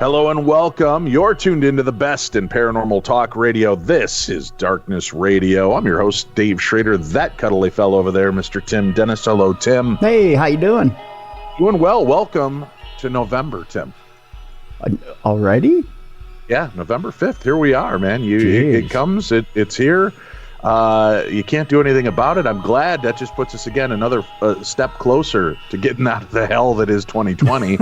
Hello and welcome. You're tuned into the best in paranormal talk radio. This is Darkness Radio. I'm your host, Dave Schrader. That cuddly fellow over there, Mr. Tim Dennis. Hello, Tim. Hey, how you doing? Doing well. Welcome to November, Tim. Already? Yeah, November 5th. Here we are, man. It comes. It's here. You can't do anything about it. I'm glad that just puts us again another step closer to getting out of the hell that is 2020.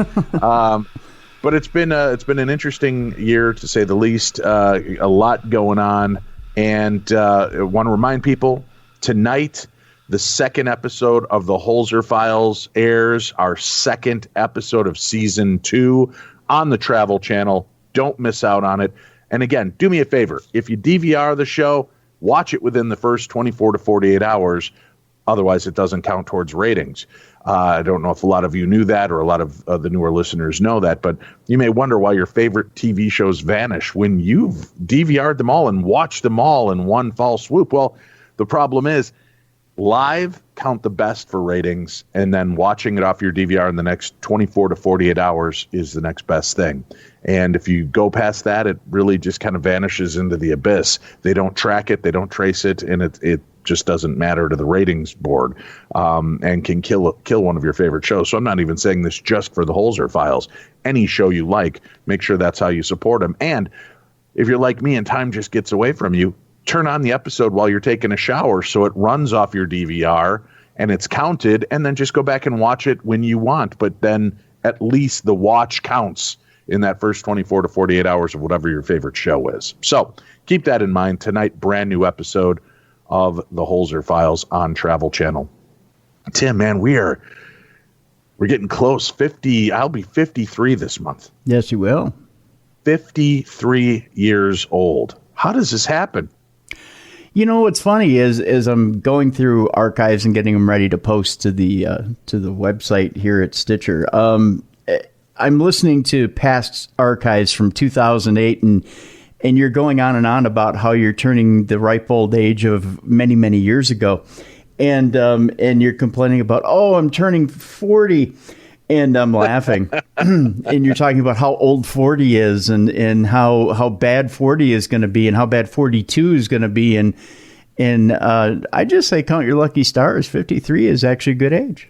But it's been an interesting year, to say the least. A lot going on, and I want to remind people tonight the second episode of the Holzer Files airs. Our second episode of season 2 on the Travel Channel. Don't miss out on it. And again, do me a favor: if you DVR the show, watch it within the first 24 to 48 hours. Otherwise, it doesn't count towards ratings. I don't know if a lot of you knew that, or a lot of the newer listeners know that, but you may wonder why your favorite TV shows vanish when you've DVR'd them all and watched them all in one fell swoop. Well, the problem is live count the best for ratings, and then watching it off your DVR in the next 24 to 48 hours is the next best thing. And if you go past that, it really just kind of vanishes into the abyss. They don't track it, they don't trace it, and it just doesn't matter to the ratings board, and can kill one of your favorite shows. So I'm not even saying this just for the Holzer Files. Any show you like, make sure that's how you support them. And if you're like me and time just gets away from you, turn on the episode while you're taking a shower so it runs off your DVR and it's counted, and then just go back and watch it when you want. But then at least the watch counts in that first 24 to 48 hours of whatever your favorite show is. So keep that in mind. Tonight, brand new episode of the Holzer Files on Travel Channel. Tim, man, we're getting close. 50. I'll be 53 this month. Yes, you will. 53 years old. How does this happen? You know, what's funny is I'm going through archives and getting them ready to post to the website here at Stitcher. I'm listening to past archives from 2008, and you're going on and on about how you're turning the ripe old age of many, many years ago. And you're complaining about, I'm turning 40. And I'm laughing. And you're talking about how old 40 is, and how bad 40 is going to be, and how bad 42 is going to be. And I just say, count your lucky stars. 53 is actually a good age.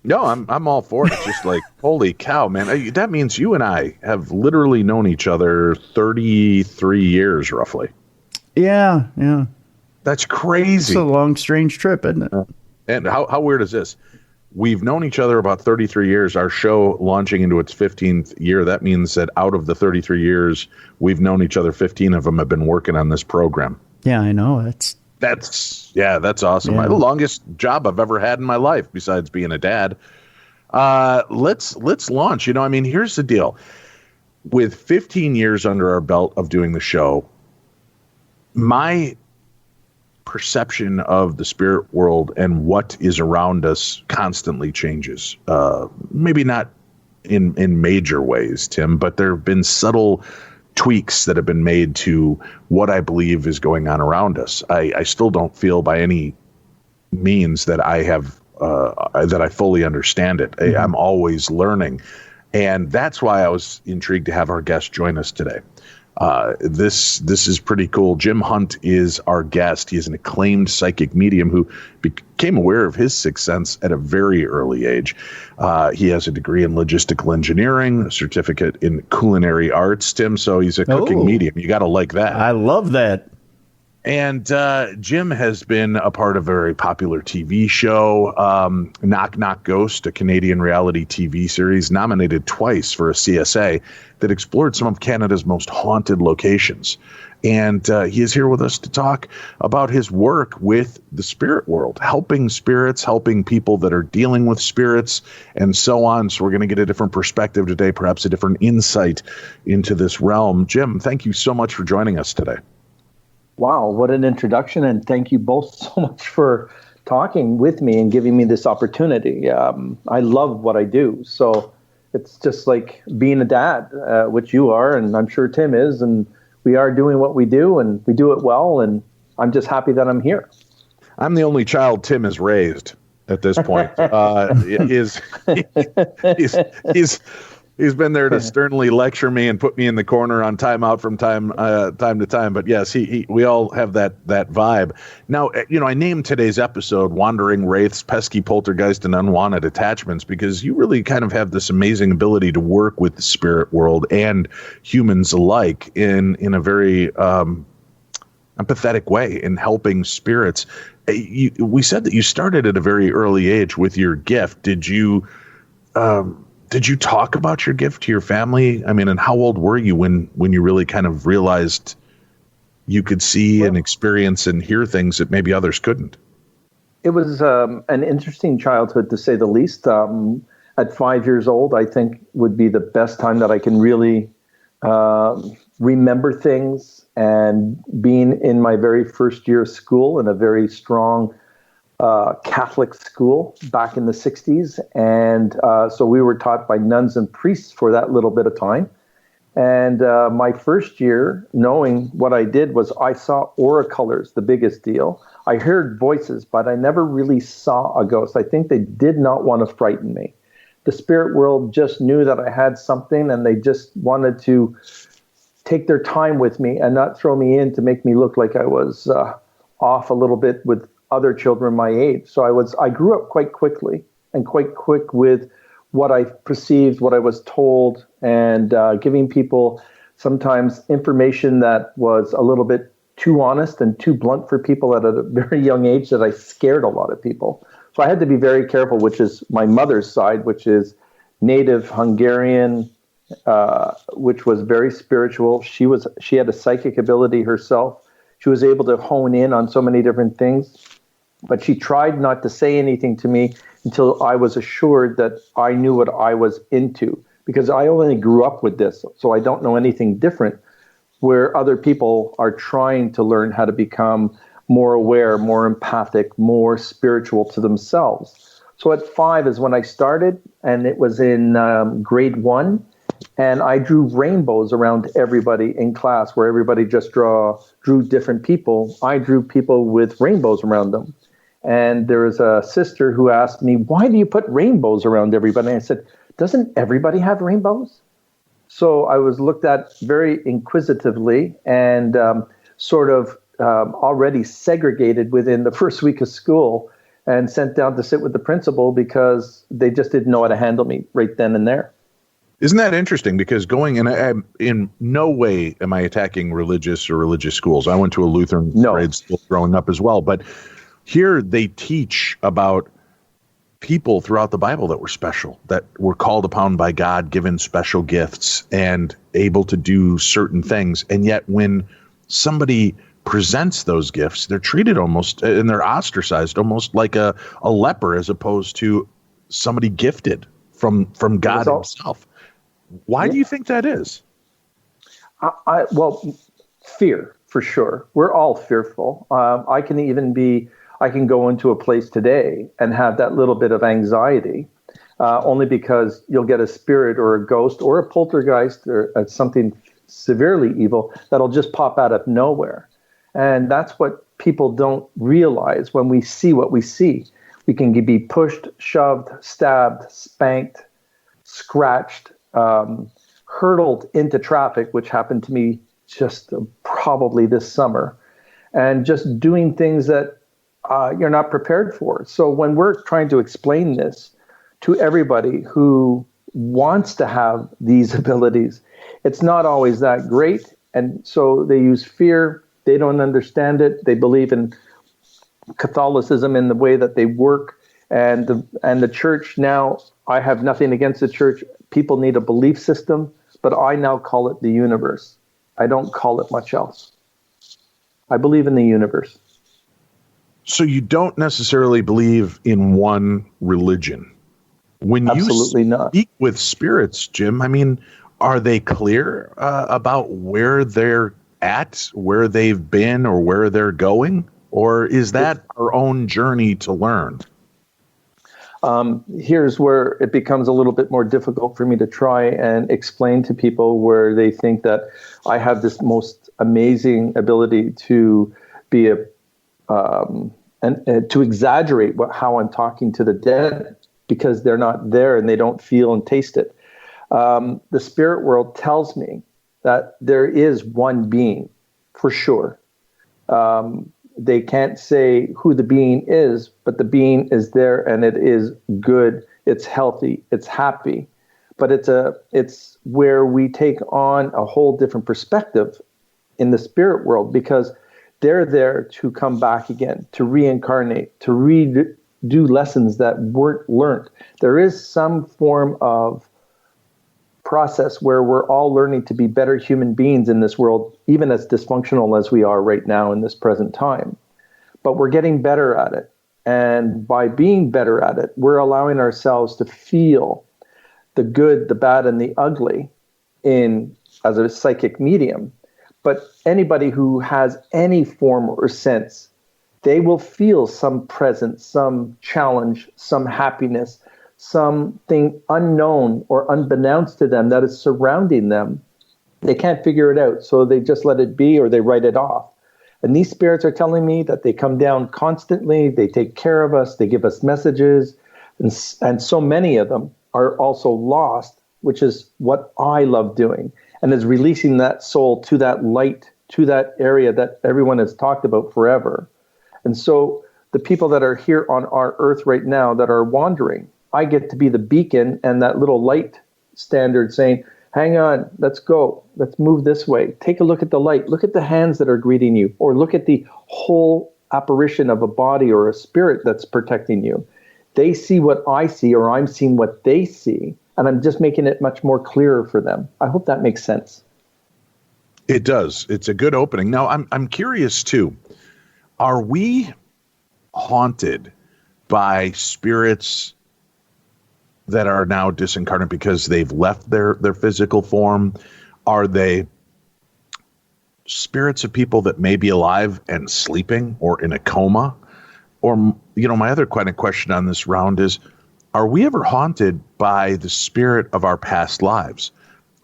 No, I'm all for it. It's just like, holy cow, man. That means you and I have literally known each other 33 years, roughly. Yeah. That's crazy. It's a long, strange trip, isn't it? And how weird is this? We've known each other about 33 years. Our show launching into its 15th year. That means that out of the 33 years we've known each other, 15 of them have been working on this program. Yeah, I know. That's awesome. Yeah. The longest job I've ever had in my life, besides being a dad. Let's launch. Here's the deal. With 15 years under our belt of doing the show, my perception of the spirit world and what is around us constantly changes. Maybe not in major ways, Tim, but there have been subtle tweaks that have been made to what I believe is going on around us. I still don't feel by any means that I have that I fully understand it. Mm-hmm. I'm always learning, and that's why I was intrigued to have our guest join us today. This is pretty cool. Jim Hunt is our guest. He is an acclaimed psychic medium who became aware of his sixth sense at a very early age. He has a degree in logistical engineering, a certificate in culinary arts, Tim. So he's a cooking medium. You got to like that. I love that. And Jim has been a part of a very popular TV show, Knock Knock Ghost, a Canadian reality TV series, nominated twice for a CSA that explored some of Canada's most haunted locations. And he is here with us to talk about his work with the spirit world, helping spirits, helping people that are dealing with spirits, and so on. So we're going to get a different perspective today, perhaps a different insight into this realm. Jim, thank you so much for joining us today. Wow, what an introduction, and thank you both so much for talking with me and giving me this opportunity. I love what I do, so it's just like being a dad, which you are, and I'm sure Tim is, and we are doing what we do, and we do it well, and I'm just happy that I'm here. I'm the only child Tim has raised at this point. He's been there to sternly lecture me and put me in the corner on timeout from time to time. But yes, we all have that vibe. Now, I named today's episode "Wandering Wraiths, Pesky Poltergeist, and Unwanted Attachments" because you really kind of have this amazing ability to work with the spirit world and humans alike in a very empathetic way in helping spirits. We said that you started at a very early age with your gift. Did you talk about your gift to your family? I mean, and how old were you when you really kind of realized you could see and experience and hear things that maybe others couldn't? It was an interesting childhood, to say the least. At 5 years old, I think would be the best time that I can really remember things. And being in my very first year of school in a very strong Catholic school back in the 60s. And so we were taught by nuns and priests for that little bit of time. And my first year, knowing what I did, was I saw aura colors, the biggest deal. I heard voices, but I never really saw a ghost. I think they did not want to frighten me. The spirit world just knew that I had something, and they just wanted to take their time with me and not throw me in to make me look like I was off a little bit with other children my age. So I grew up quite quickly and quite quick with what I perceived, what I was told, and giving people sometimes information that was a little bit too honest and too blunt for people at a very young age, that I scared a lot of people. So I had to be very careful, which is my mother's side, which is native Hungarian, which was very spiritual. She had a psychic ability herself. She was able to hone in on so many different things, but she tried not to say anything to me until I was assured that I knew what I was into, because I only grew up with this, so I don't know anything different, where other people are trying to learn how to become more aware, more empathic, more spiritual to themselves. So at 5 is when I started, and it was in grade 1. And I drew rainbows around everybody in class, where everybody just drew different people. I drew people with rainbows around them. And there was a sister who asked me, "Why do you put rainbows around everybody?" And I said, "Doesn't everybody have rainbows?" So I was looked at very inquisitively and sort of already segregated within the first week of school and sent down to sit with the principal because they just didn't know how to handle me right then and there. Isn't that interesting? Because in no way am I attacking religious schools. I went to a Lutheran grade school growing up as well. But here they teach about people throughout the Bible that were special, that were called upon by God, given special gifts, and able to do certain things. And yet when somebody presents those gifts, they're treated almost, and they're ostracized almost like a leper, as opposed to somebody gifted from God himself. Why do you think that is? Well, fear, for sure. We're all fearful. I can go into a place today and have that little bit of anxiety, only because you'll get a spirit or a ghost or a poltergeist or something severely evil that'll just pop out of nowhere. And that's what people don't realize when we see what we see. We can be pushed, shoved, stabbed, spanked, scratched, hurtled into traffic, which happened to me just probably this summer, and just doing things that you're not prepared for. So when we're trying to explain this to everybody who wants to have these abilities, it's not always that great. And so they use fear. They don't understand it. They believe in Catholicism in the way that they work, and the church. Now, I have nothing against the church. People need a belief system, but I now call it the universe. I don't call it much else. I believe in the universe. So you don't necessarily believe in one religion. When Absolutely you not. Speak with spirits, Jim, I mean, are they clear about where they're at, where they've been, or where they're going? Or is that our own journey to learn? Here's where it becomes a little bit more difficult for me to try and explain to people, where they think that I have this most amazing ability to be and to exaggerate how I'm talking to the dead, because they're not there and they don't feel and taste it. The spirit world tells me that there is one being for sure. They can't say who the being is, but the being is there, and it is good. It's healthy. It's happy. But it's where we take on a whole different perspective in the spirit world, because they're there to come back again, to reincarnate, to redo lessons that weren't learned. There is some form of process where we're all learning to be better human beings in this world, even as dysfunctional as we are right now in this present time. But we're getting better at it. And by being better at it, we're allowing ourselves to feel the good, the bad, and the ugly as a psychic medium. But anybody who has any form or sense, they will feel some presence, some challenge, some happiness, something unknown or unbeknownst to them that is surrounding them. They can't figure it out, so they just let it be or they write it off. And these spirits are telling me that they come down constantly, they take care of us, they give us messages, and so many of them are also lost, which is what I love doing, and is releasing that soul to that light, to that area that everyone has talked about forever. And so the people that are here on our earth right now that are wandering, I get to be the beacon and that little light standard saying, hang on, let's go. Let's move this way. Take a look at the light. Look at the hands that are greeting you, or look at the whole apparition of a body or a spirit that's protecting you. They see what I see, or I'm seeing what they see, and I'm just making it much more clearer for them. I hope that makes sense. It does. It's a good opening. Now, I'm curious too. Are we haunted by spirits that are now disincarnate because they've left their physical form? Are they spirits of people that may be alive and sleeping or in a coma? Or, my other kind of question on this round is, are we ever haunted by the spirit of our past lives?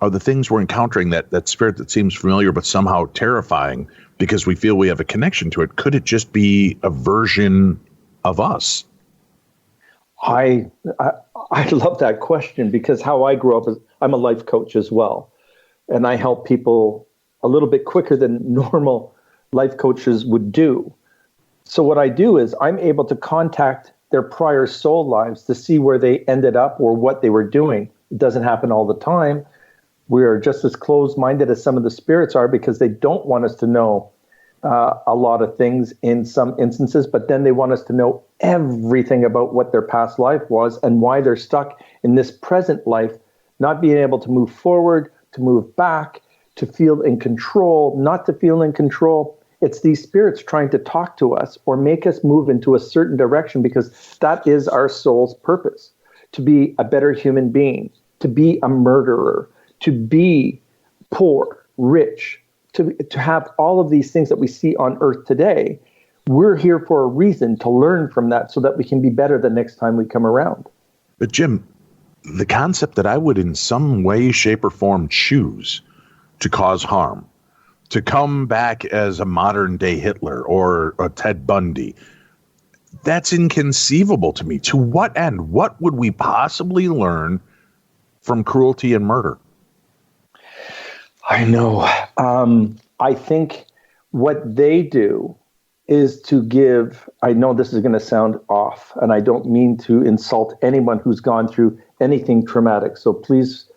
Are the things we're encountering, that spirit that seems familiar but somehow terrifying because we feel we have a connection to it, could it just be a version of us? I love that question, because how I grew up is I'm a life coach as well. And I help people a little bit quicker than normal life coaches would do. So what I do is I'm able to contact their prior soul lives to see where they ended up or what they were doing. It doesn't happen all the time. We are just as closed-minded as some of the spirits are, because they don't want us to know a lot of things in some instances, but then they want us to know everything about what their past life was and why they're stuck in this present life, not being able to move forward, to move back, to feel in control, not to feel in control. It's these spirits trying to talk to us or make us move into a certain direction, because that is our soul's purpose, to be a better human being, to be a murderer, to be poor, rich, to have all of these things that we see on earth today. We're here for a reason, to learn from that so that we can be better the next time we come around. But Jim, the concept that I would in some way, shape, or form choose to cause harm, to come back as a modern day Hitler or a Ted Bundy, that's inconceivable to me. To what end? What would we possibly learn from cruelty and murder? I know. I think what they do is to give, I know this is going to sound off, and I don't mean to insult anyone who's gone through anything traumatic. So please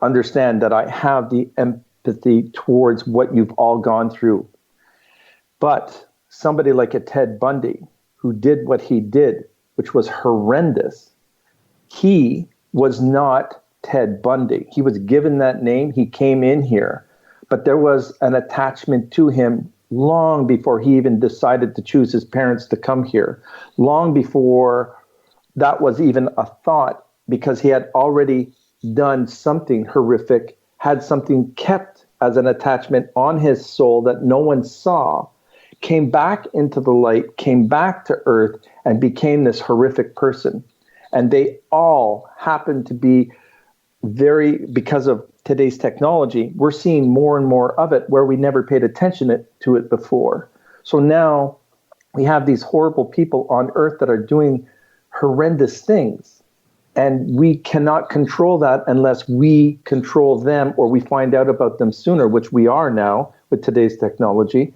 understand that I have the empathy towards what you've all gone through. But somebody like a Ted Bundy, who did what he did, which was horrendous, he was not Ted Bundy. He was given that name. He came in here, but there was an attachment to him long before he even decided to choose his parents to come here, long before that was even a thought, because he had already done something horrific, had something kept as an attachment on his soul that no one saw, came back into the light, came back to earth, and became this horrific person. And they all happen to be because of today's technology, we're seeing more and more of it where we never paid attention to it before. So now we have these horrible people on earth that are doing horrendous things. And we cannot control that unless we control them or we find out about them sooner, which we are now with today's technology.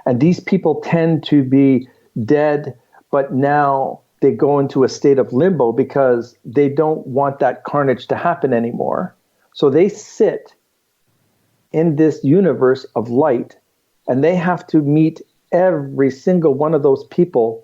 And these people tend to be dead, but now they go into a state of limbo because they don't want that carnage to happen anymore. So they sit in this universe of light, and they have to meet every single one of those people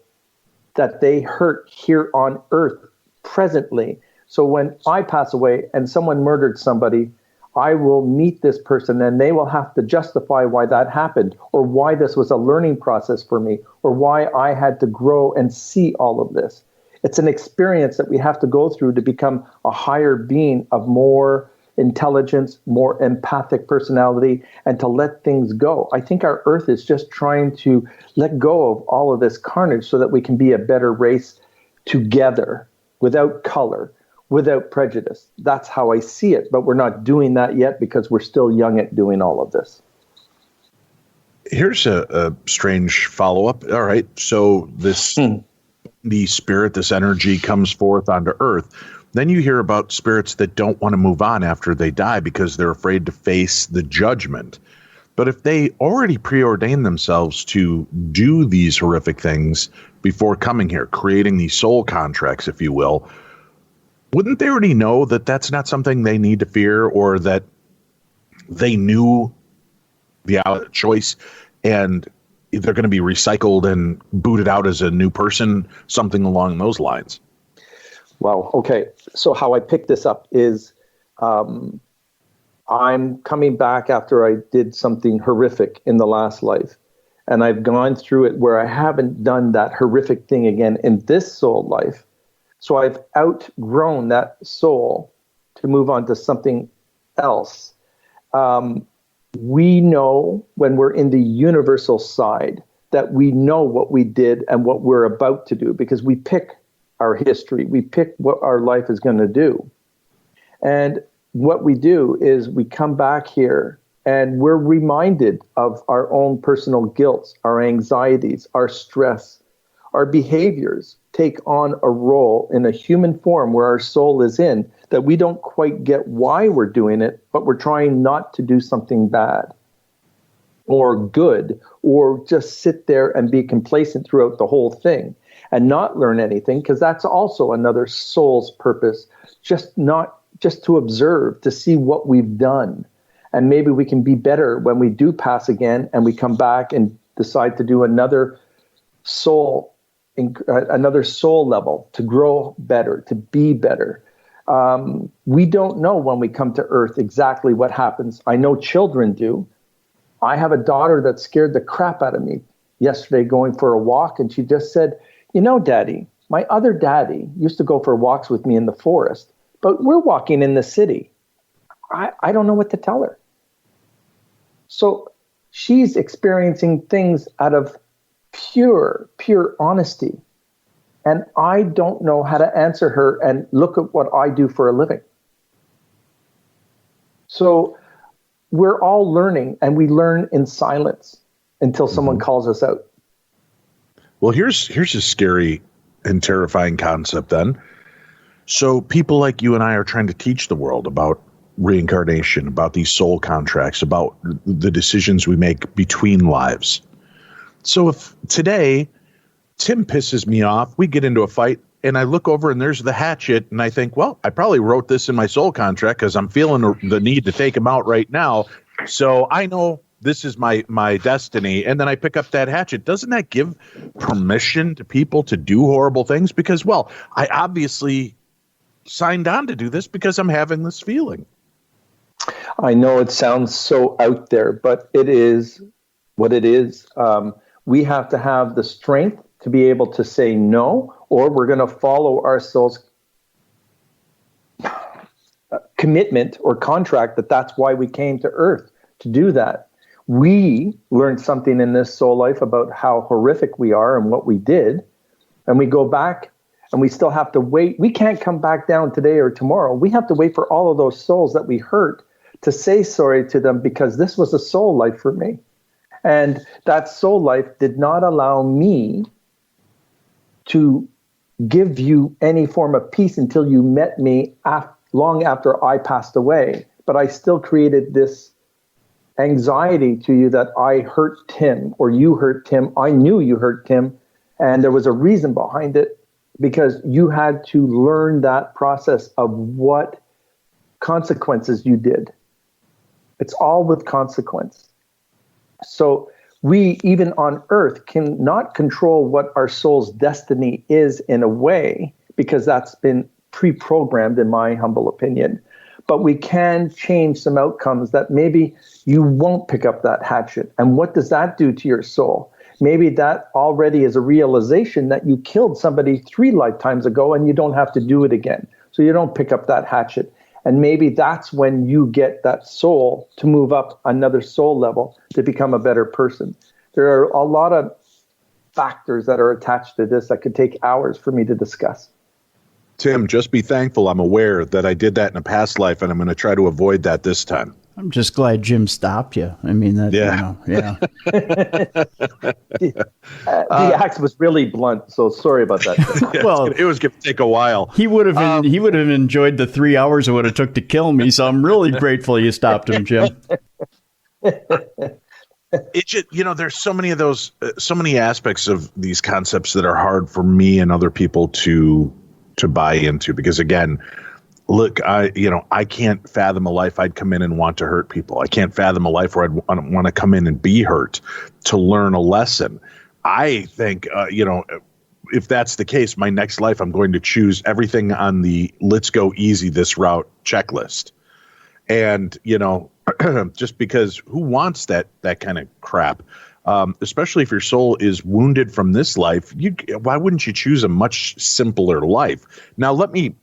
that they hurt here on Earth presently. So when I pass away and someone murdered somebody, I will meet this person and they will have to justify why that happened, or why this was a learning process for me, or why I had to grow and see all of this. It's an experience that we have to go through to become a higher being of more intelligence, more empathic personality, and to let things go. I think our Earth is just trying to let go of all of this carnage so that we can be a better race together, without color, without prejudice. That's how I see it, but we're not doing that yet because we're still young at doing all of this. Here's a strange follow-up. All right, so the spirit, this energy comes forth onto Earth. Then you hear about spirits that don't want to move on after they die because they're afraid to face the judgment. But if they already preordained themselves to do these horrific things before coming here, creating these soul contracts, if you will, wouldn't they already know that that's not something they need to fear, or that they knew the choice and they're going to be recycled and booted out as a new person, something along those lines? Well, okay. So how I picked this up is I'm coming back after I did something horrific in the last life. And I've gone through it where I haven't done that horrific thing again in this soul life. So I've outgrown that soul to move on to something else. We know when we're in the universal side that we know what we did and what we're about to do, because we pick our history. We pick what our life is going to do. And what we do is we come back here and we're reminded of our own personal guilt, our anxieties, our stress, our behaviors take on a role in a human form where our soul is in, that we don't quite get why we're doing it, but we're trying not to do something bad or good, or just sit there and be complacent throughout the whole thing and not learn anything, because that's also another soul's purpose, just to observe, to see what we've done. And maybe we can be better when we do pass again and we come back and decide to do another soul level, to grow better, to be better. We don't know when we come to Earth exactly what happens. I know children do. I have a daughter that scared the crap out of me yesterday going for a walk, and she just said, "You know, Daddy, my other daddy used to go for walks with me in the forest, but we're walking in the city." I don't know what to tell her. So she's experiencing things out of pure honesty. And I don't know how to answer her and look at what I do for a living. So we're all learning, and we learn in silence until someone calls us out. Well, here's a scary and terrifying concept then. So people like you and I are trying to teach the world about reincarnation, about these soul contracts, about the decisions we make between lives. So if today Tim pisses me off, we get into a fight, and I look over and there's the hatchet, and I think, well, I probably wrote this in my soul contract because I'm feeling the need to take him out right now. So I know this is my destiny. And then I pick up that hatchet. Doesn't that give permission to people to do horrible things? Because, well, I obviously signed on to do this because I'm having this feeling. I know it sounds so out there, but it is what it is. We have to have the strength to be able to say no, or we're going to follow our soul's commitment or contract that's why we came to Earth, to do that. We learned something in this soul life about how horrific we are and what we did, and we go back and we still have to wait. We can't come back down today or tomorrow. We have to wait for all of those souls that we hurt to say sorry to them, because this was a soul life for me. And that soul life did not allow me to give you any form of peace until you met me long after I passed away. But I still created this anxiety to you that I hurt Tim or you hurt Tim. I knew you hurt Tim, and there was a reason behind it, because you had to learn that process of what consequences you did. It's all with consequence. So we, even on earth, cannot control what our soul's destiny is in a way, because that's been pre-programmed, in my humble opinion. But we can change some outcomes that maybe you won't pick up that hatchet. And what does that do to your soul? Maybe that already is a realization that you killed somebody 3 lifetimes ago and you don't have to do it again. So you don't pick up that hatchet. And maybe that's when you get that soul to move up another soul level to become a better person. There are a lot of factors that are attached to this that could take hours for me to discuss. Tim, just be thankful I'm aware that I did that in a past life, and I'm going to try to avoid that this time. I'm just glad Jim stopped you. I mean, that, yeah. The axe was really blunt, so sorry about that. Yeah, well, it was going to take a while. He would have enjoyed the 3 hours it would have took to kill me. So I'm really grateful you stopped him, Jim. It just, there's so many of those, so many aspects of these concepts that are hard for me and other people to buy into, because again, look, I can't fathom a life I'd come in and want to hurt people. I can't fathom a life where I'd want to come in and be hurt to learn a lesson. I think, if that's the case, my next life, I'm going to choose everything on the let's go easy this route checklist. And, just because who wants that kind of crap? Especially if your soul is wounded from this life, why wouldn't you choose a much simpler life? Now, let me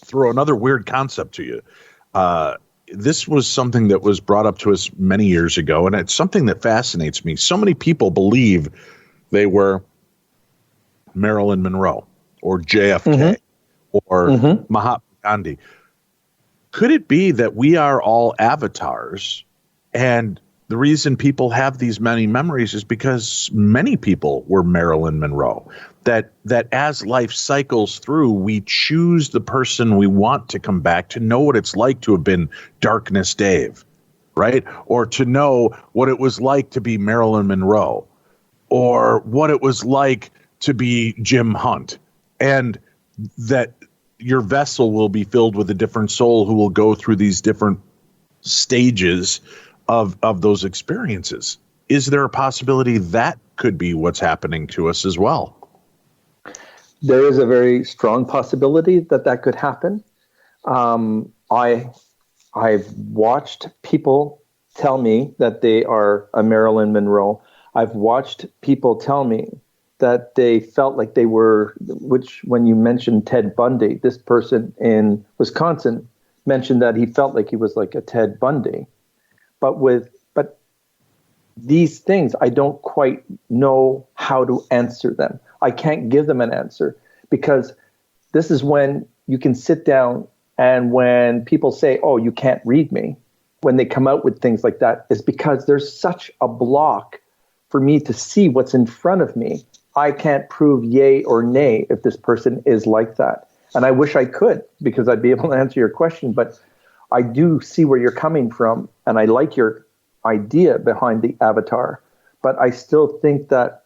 throw another weird concept to you. This was something that was brought up to us many years ago, and it's something that fascinates me. So many people believe they were Marilyn Monroe or JFK or Mahatma Gandhi. Could it be that we are all avatars, and the reason people have these many memories is because many people were Marilyn Monroe? That as life cycles through, we choose the person we want to come back to know what it's like to have been Darkness Dave, right? Or to know what it was like to be Marilyn Monroe, or what it was like to be Jim Hunt. And that your vessel will be filled with a different soul who will go through these different stages of those experiences. Is there a possibility that could be what's happening to us as well? There is a very strong possibility that could happen. I've watched people tell me that they are a Marilyn Monroe. I've watched people tell me that they felt like they were, which when you mentioned Ted Bundy, this person in Wisconsin mentioned that he felt like he was like a Ted Bundy. But these things, I don't quite know how to answer them. I can't give them an answer, because this is when you can sit down, and when people say, oh, you can't read me, when they come out with things like that, is because there's such a block for me to see what's in front of me. I can't prove yay or nay if this person is like that. And I wish I could, because I'd be able to answer your question, but I do see where you're coming from, and I like your idea behind the avatar. But I still think that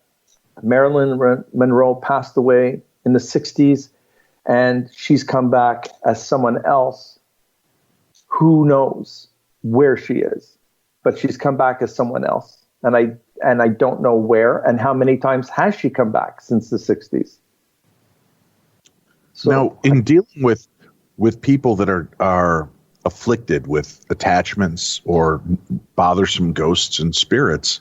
Marilyn Monroe passed away in the 60s, and she's come back as someone else. Who knows where she is? But she's come back as someone else. And I don't know where, and how many times has she come back since the 60s. So, now, in dealing with people that are afflicted with attachments or bothersome ghosts and spirits,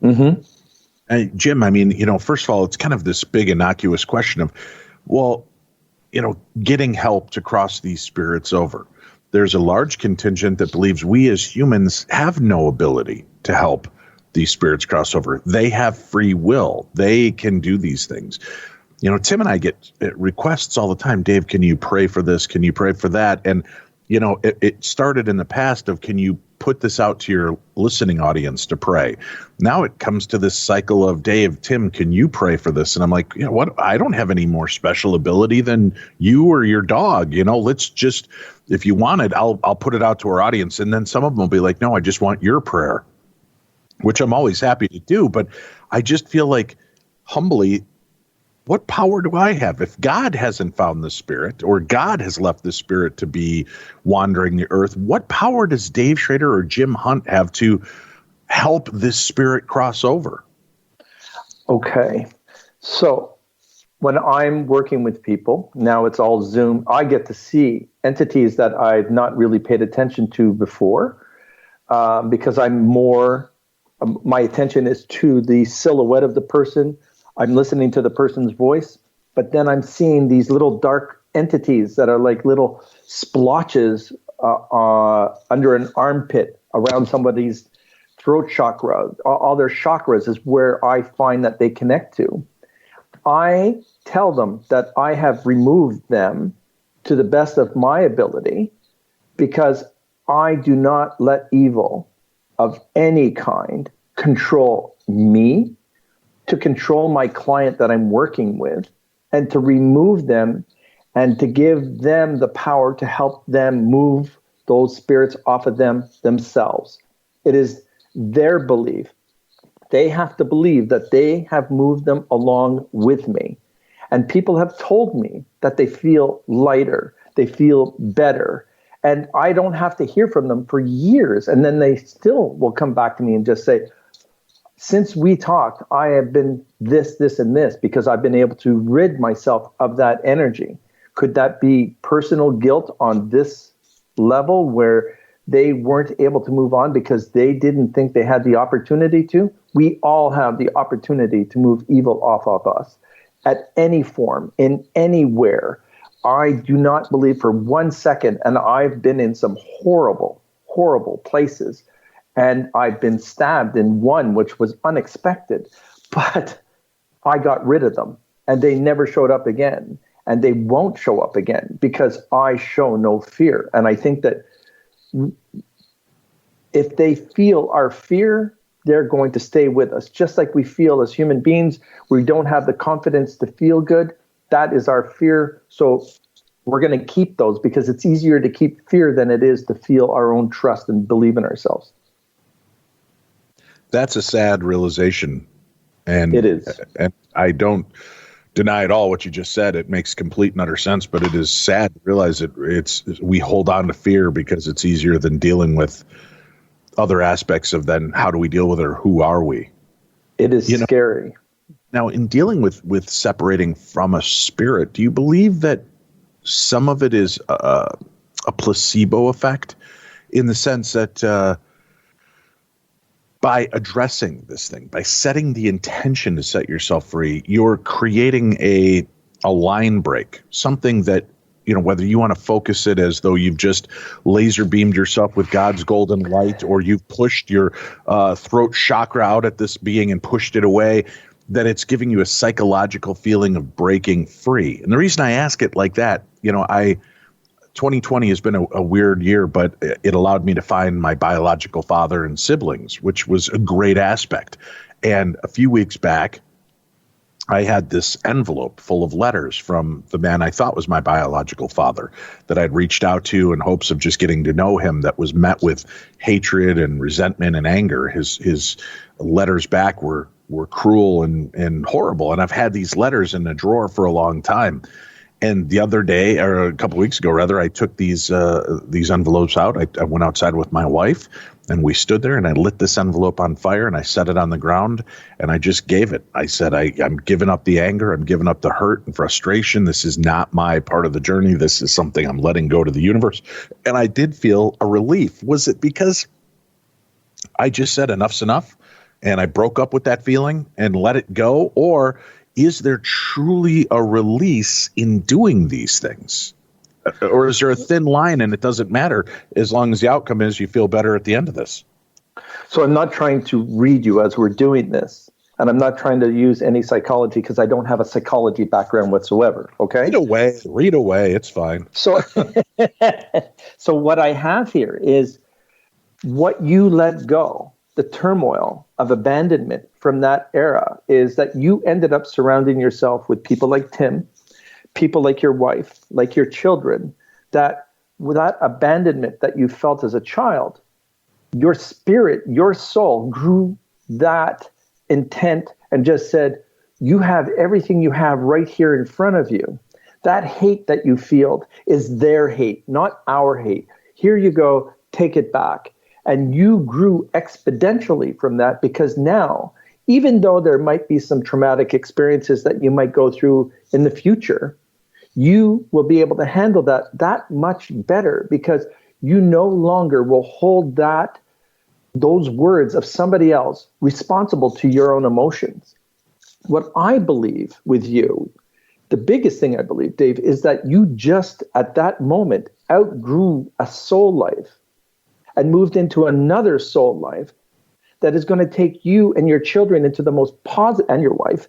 and Jim, I mean, first of all, it's kind of this big innocuous question of, well, getting help to cross these spirits over. There's a large contingent that believes we as humans have no ability to help these spirits cross over. They have free will. They can do these things. Tim and I get requests all the time. Dave, can you pray for this? Can you pray for that? And, it started in the past of, can you put this out to your listening audience to pray? Now it comes to this cycle of, Dave, Tim, can you pray for this? And I'm like, what? I don't have any more special ability than you or your dog. Let's just, if you want it, I'll put it out to our audience. And then some of them will be like, no, I just want your prayer, which I'm always happy to do. But I just feel like, humbly, what power do I have? If God hasn't found the spirit, or God has left the spirit to be wandering the earth, what power does Dave Schrader or Jim Hunt have to help this spirit cross over? Okay. So when I'm working with people, now it's all Zoom, I get to see entities that I've not really paid attention to before, because I'm more, my attention is to the silhouette of the person. I'm listening to the person's voice, but then I'm seeing these little dark entities that are like little splotches under an armpit around somebody's throat chakra. All their chakras is where I find that they connect to. I tell them that I have removed them to the best of my ability, because I do not let evil of any kind control me, to control my client that I'm working with, and to remove them and to give them the power to help them move those spirits off of them themselves. It is their belief. They have to believe that they have moved them along with me. And people have told me that they feel lighter, they feel better. And I don't have to hear from them for years. And then they still will come back to me and just say, since we talked, I have been this, this, and this, because I've been able to rid myself of that energy. Could that be personal guilt on this level, where they weren't able to move on because they didn't think they had the opportunity to? We all have the opportunity to move evil off of us at any form, in anywhere. I do not believe for 1 second, and I've been in some horrible, horrible places, and I've been stabbed in one which was unexpected, but I got rid of them, and they never showed up again, and they won't show up again, because I show no fear. And I think that if they feel our fear, they're going to stay with us. Just like we feel as human beings, we don't have the confidence to feel good. That is our fear. So we're going to keep those, because it's easier to keep fear than it is to feel our own trust and believe in ourselves. That's a sad realization. And it is. And I don't deny at all what you just said. It makes complete and utter sense, but it is sad to realize we hold on to fear because it's easier than dealing with other aspects of then how do we deal with it, or who are we? It is scary. Now, in dealing with separating from a spirit, do you believe that some of it is a placebo effect, in the sense that by addressing this thing, by setting the intention to set yourself free, you're creating a line break, something that, whether you want to focus it as though you've just laser beamed yourself with God's golden light, or you've pushed your throat chakra out at this being and pushed it away, that it's giving you a psychological feeling of breaking free. And the reason I ask it like that, 2020 has been a weird year, but it allowed me to find my biological father and siblings, which was a great aspect. And a few weeks back, I had this envelope full of letters from the man I thought was my biological father that I'd reached out to in hopes of just getting to know him, that was met with hatred and resentment and anger. His letters back were cruel and horrible. And I've had these letters in a drawer for a long time. And the other day, or a couple of weeks ago, rather, I took these envelopes out. I went outside with my wife, and we stood there, and I lit this envelope on fire, and I set it on the ground, and I just gave it. I said, I'm giving up the anger. I'm giving up the hurt and frustration. This is not my part of the journey. This is something I'm letting go to the universe. And I did feel a relief. Was it because I just said enough's enough, and I broke up with that feeling and let it go? Or is there truly a release in doing these things? Or is there a thin line and it doesn't matter as long as the outcome is you feel better at the end of this? So I'm not trying to read you as we're doing this, And I'm not trying to use any psychology because I don't have a psychology background whatsoever. Okay. Read away. It's fine. So, so what I have here is what you let go, the turmoil of abandonment from that era, is that you ended up surrounding yourself with people like Tim, people like your wife, like your children, that with that abandonment that you felt as a child, your spirit, your soul grew that intent and just said, you have everything you have right here in front of you. That hate that you feel is their hate, not our hate. Here you go, take it back. And you grew exponentially from that, because now, even though there might be some traumatic experiences that you might go through in the future, you will be able to handle that much better, because you no longer will hold those words of somebody else responsible to your own emotions. What I believe with you, the biggest thing I believe, Dave, is that you just at that moment outgrew a soul life and moved into another soul life that is going to take you and your children into the most positive, and your wife,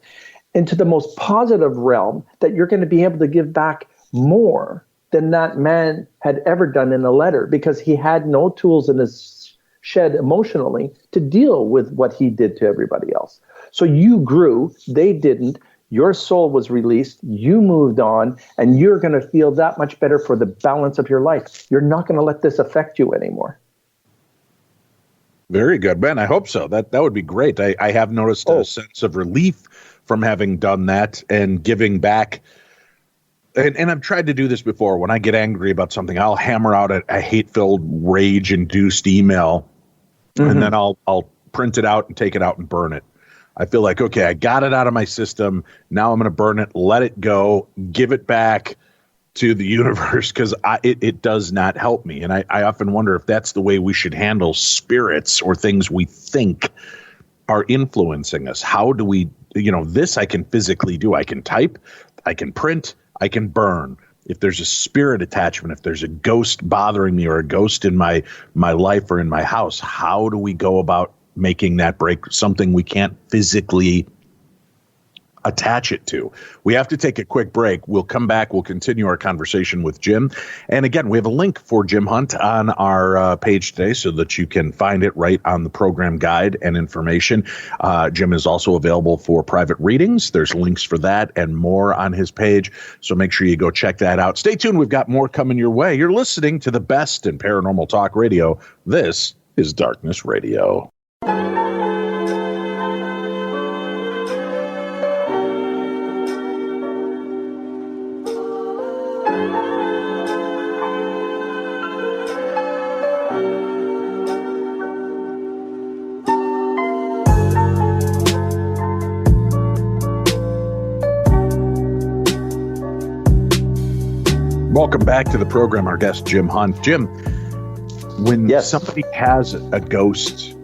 into the most positive realm, that you're going to be able to give back more than that man had ever done in a letter, because he had no tools in his shed emotionally to deal with what he did to everybody else. So you grew, they didn't. Your soul was released, you moved on, and you're going to feel that much better for the balance of your life. You're not going to let this affect you anymore. Very good, Ben. I hope so. That would be great. I have noticed a sense of relief from having done that and giving back. And I've tried to do this before. When I get angry about something, I'll hammer out a hate-filled, rage-induced email, and then I'll print it out and take it out and burn it. I feel like, okay, I got it out of my system. Now I'm going to burn it, let it go, give it back to the universe, because it does not help me. And I often wonder if that's the way we should handle spirits or things we think are influencing us. How do we, this I can physically do. I can type, I can print, I can burn. If there's a spirit attachment, if there's a ghost bothering me or a ghost in my life or in my house, how do we go about making that break something we can't physically attach it to? We have to take a quick break. We'll come back. We'll continue our conversation with Jim. And again, we have a link for Jim Hunt on our page today so that you can find it right on the program guide and information. Jim is also available for private readings. There's links for that and more on his page. So make sure you go check that out. Stay tuned. We've got more coming your way. You're listening to the best in paranormal talk radio. This is Darkness Radio. Welcome back to the program. Our guest, Jim Hunt. Jim, when somebody has a ghost,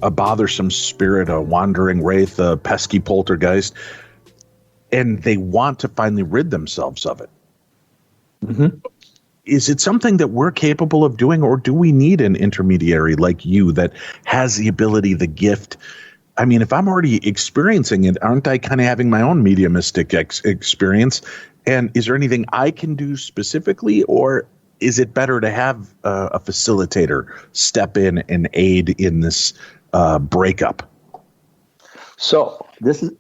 a bothersome spirit, a wandering wraith, a pesky poltergeist, and they want to finally rid themselves of it, is it something that we're capable of doing, or do we need an intermediary like you that has the ability, the gift? I mean, if I'm already experiencing it, aren't I kind of having my own mediumistic experience? And is there anything I can do specifically, or is it better to have a facilitator step in and aid in this breakup? So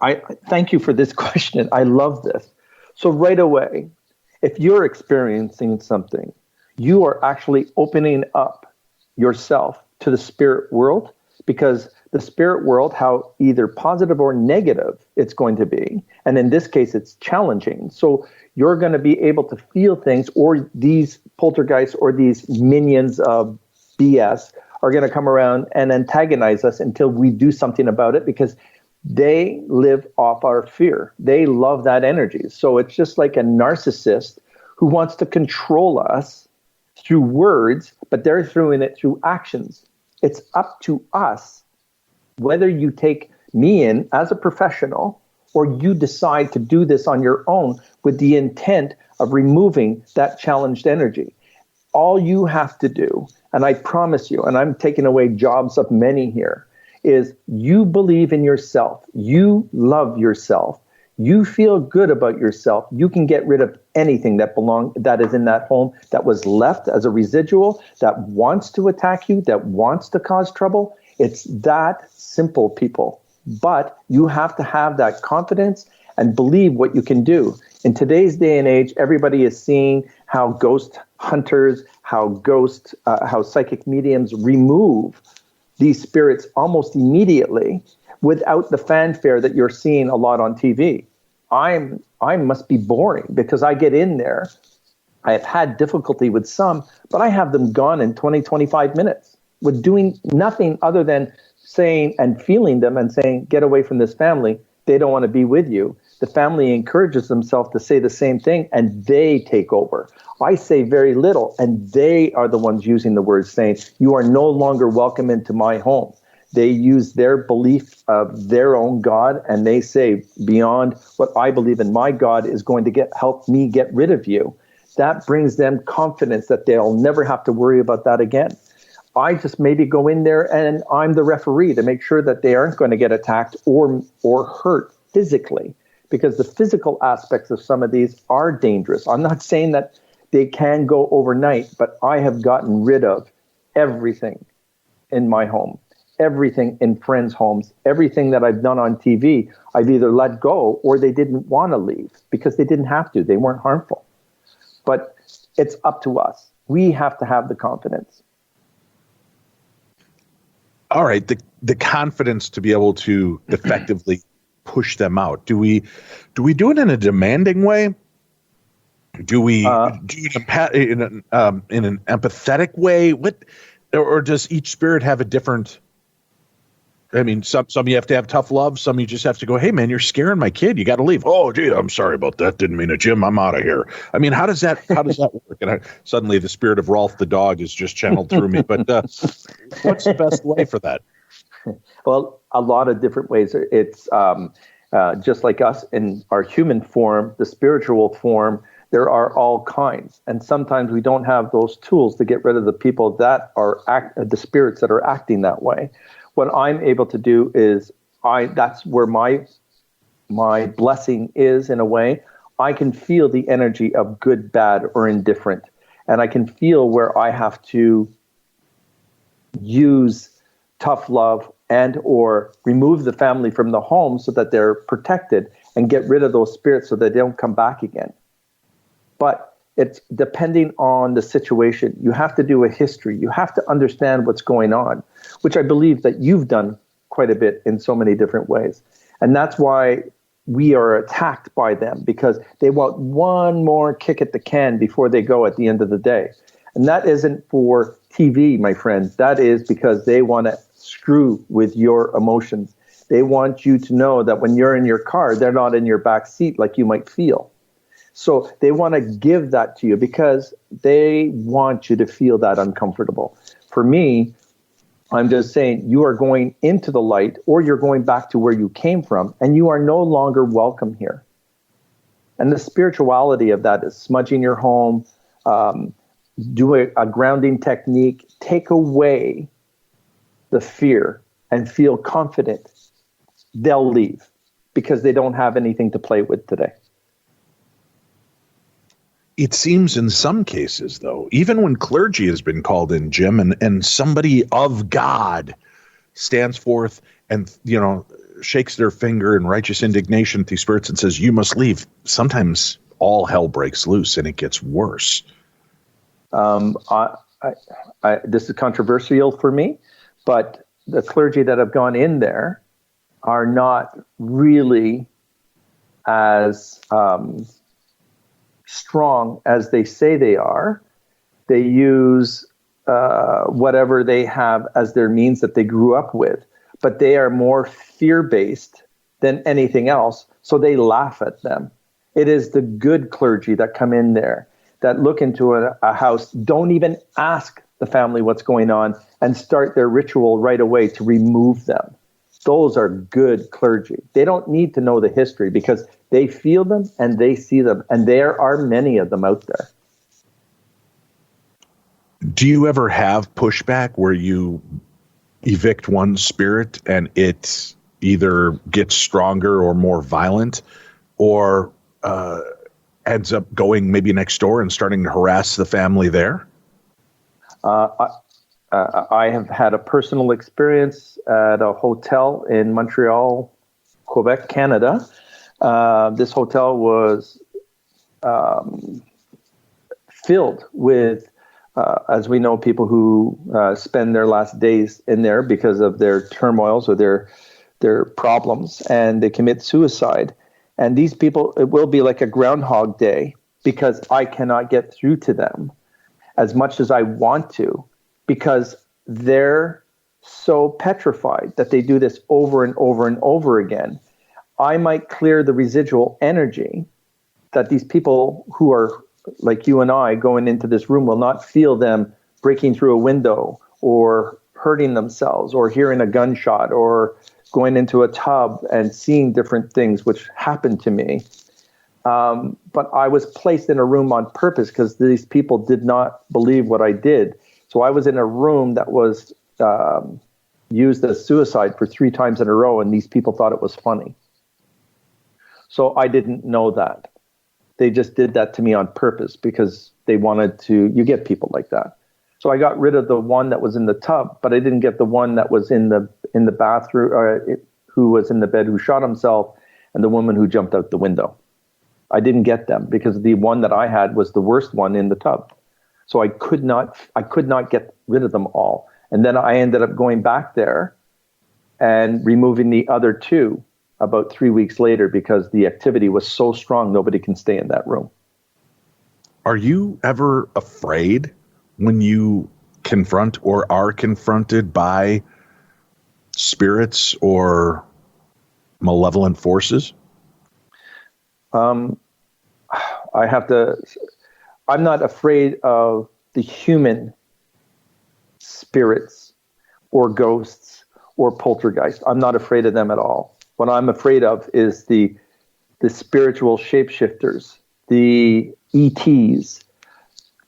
I thank you for this question. I love this. So right away, if you're experiencing something, you are actually opening up yourself to the spirit world, because the spirit world, how either positive or negative it's going to be, and in this case, it's challenging. So you're going to be able to feel things, or these poltergeists or these minions of BS are going to come around and antagonize us until we do something about it, because they live off our fear. They love that energy. So it's just like a narcissist who wants to control us through words, but they're doing it through actions. It's up to us whether you take me in as a professional or you decide to do this on your own with the intent of removing that challenged energy. All you have to do, and I promise you, and I'm taking away jobs of many here, is you believe in yourself. You love yourself. You feel good about yourself. You can get rid of anything that is in that home that was left as a residual, that wants to attack you, that wants to cause trouble. It's that simple, people. But you have to have that confidence and believe what you can do. In today's day and age, everybody is seeing how ghost hunters, how psychic mediums remove these spirits almost immediately without the fanfare that you're seeing a lot on TV. I must be boring because I get in there. I have had difficulty with some, but I have them gone in 20, 25 minutes with doing nothing other than saying and feeling them and saying, get away from this family. They don't want to be with you. The family encourages themselves to say the same thing, and they take over. I say very little, and they are the ones using the words, saying, you are no longer welcome into my home. They use their belief of their own God, and they say, beyond what I believe in, my God is going to help me get rid of you. That brings them confidence that they'll never have to worry about that again. I just maybe go in there and I'm the referee to make sure that they aren't going to get attacked or hurt physically, because the physical aspects of some of these are dangerous. I'm not saying that they can go overnight, but I have gotten rid of everything in my home, everything in friends' homes, everything that I've done on TV. I've either let go or they didn't want to leave because they didn't have to. They weren't harmful. But it's up to us. We have to have the confidence. All right, the confidence to be able to effectively push them out. Do we do it in a demanding way? Do we do it in an empathetic way? Or does each spirit have a different? I mean, some you have to have tough love. Some you just have to go, hey man, you're scaring my kid. You got to leave. Oh, gee, I'm sorry about that. Didn't mean it, Jim. I'm out of here. I mean, how does that work? And suddenly the spirit of Rolf the dog is just channeled through me. But what's the best way for that? Well, a lot of different ways. It's just like us in our human form, the spiritual form. There are all kinds, and sometimes we don't have those tools to get rid of the people that are the spirits that are acting that way. What I'm able to do is that's where my blessing is, in a way. I can feel the energy of good, bad, or indifferent. And I can feel where I have to use tough love and or remove the family from the home so that they're protected and get rid of those spirits so that they don't come back again. But it's depending on the situation. You have to do a history. You have to understand what's going on, which I believe that you've done quite a bit in so many different ways. And that's why we are attacked by them, because they want one more kick at the can before they go at the end of the day. And that isn't for TV, my friends. That is because they want to screw with your emotions. They want you to know that when you're in your car, they're not in your back seat like you might feel. So they want to give that to you because they want you to feel that uncomfortable. For me, I'm just saying you are going into the light, or you're going back to where you came from, and you are no longer welcome here. And the spirituality of that is smudging your home, do a grounding technique, take away the fear and feel confident. They'll leave because they don't have anything to play with today. It seems in some cases, though, even when clergy has been called in, Jim, and somebody of God stands forth and, shakes their finger in righteous indignation at these spirits and says, you must leave, sometimes all hell breaks loose and it gets worse. This is controversial for me, but the clergy that have gone in there are not really as strong as they say they are. They use whatever they have as their means that they grew up with, but they are more fear-based than anything else, so they laugh at them. It is the good clergy that come in there, that look into a house, don't even ask the family what's going on, and start their ritual right away to remove them. Those are good clergy. They don't need to know the history because they feel them and they see them. And there are many of them out there. Do you ever have pushback where you evict one spirit and it either gets stronger or more violent, or ends up going maybe next door and starting to harass the family there? I have had a personal experience at a hotel in Montreal, Quebec, Canada. This hotel was filled with, as we know, people who spend their last days in there because of their turmoils or their problems, and they commit suicide. And these people, it will be like a Groundhog Day because I cannot get through to them as much as I want to, because they're so petrified that they do this over and over and over again. I might clear the residual energy that these people who are like you and I going into this room will not feel them breaking through a window or hurting themselves or hearing a gunshot or going into a tub and seeing different things, which happened to me. But I was placed in a room on purpose because these people did not believe what I did. So I was in a room that was used as suicide for 3 times in a row, and these people thought it was funny. So I didn't know that. They just did that to me on purpose because they wanted to. You get people like that. So I got rid of the one that was in the tub, but I didn't get the one that was in the bathroom, who was in the bed, who shot himself, and the woman who jumped out the window. I didn't get them because the one that I had was the worst one in the tub. So I could not get rid of them all. And then I ended up going back there and removing the other 2 about 3 weeks later because the activity was so strong, nobody can stay in that room. Are you ever afraid when you confront or are confronted by spirits or malevolent forces? I'm not afraid of the human spirits or ghosts or poltergeists. I'm not afraid of them at all. What I'm afraid of is the spiritual shapeshifters, the ETs,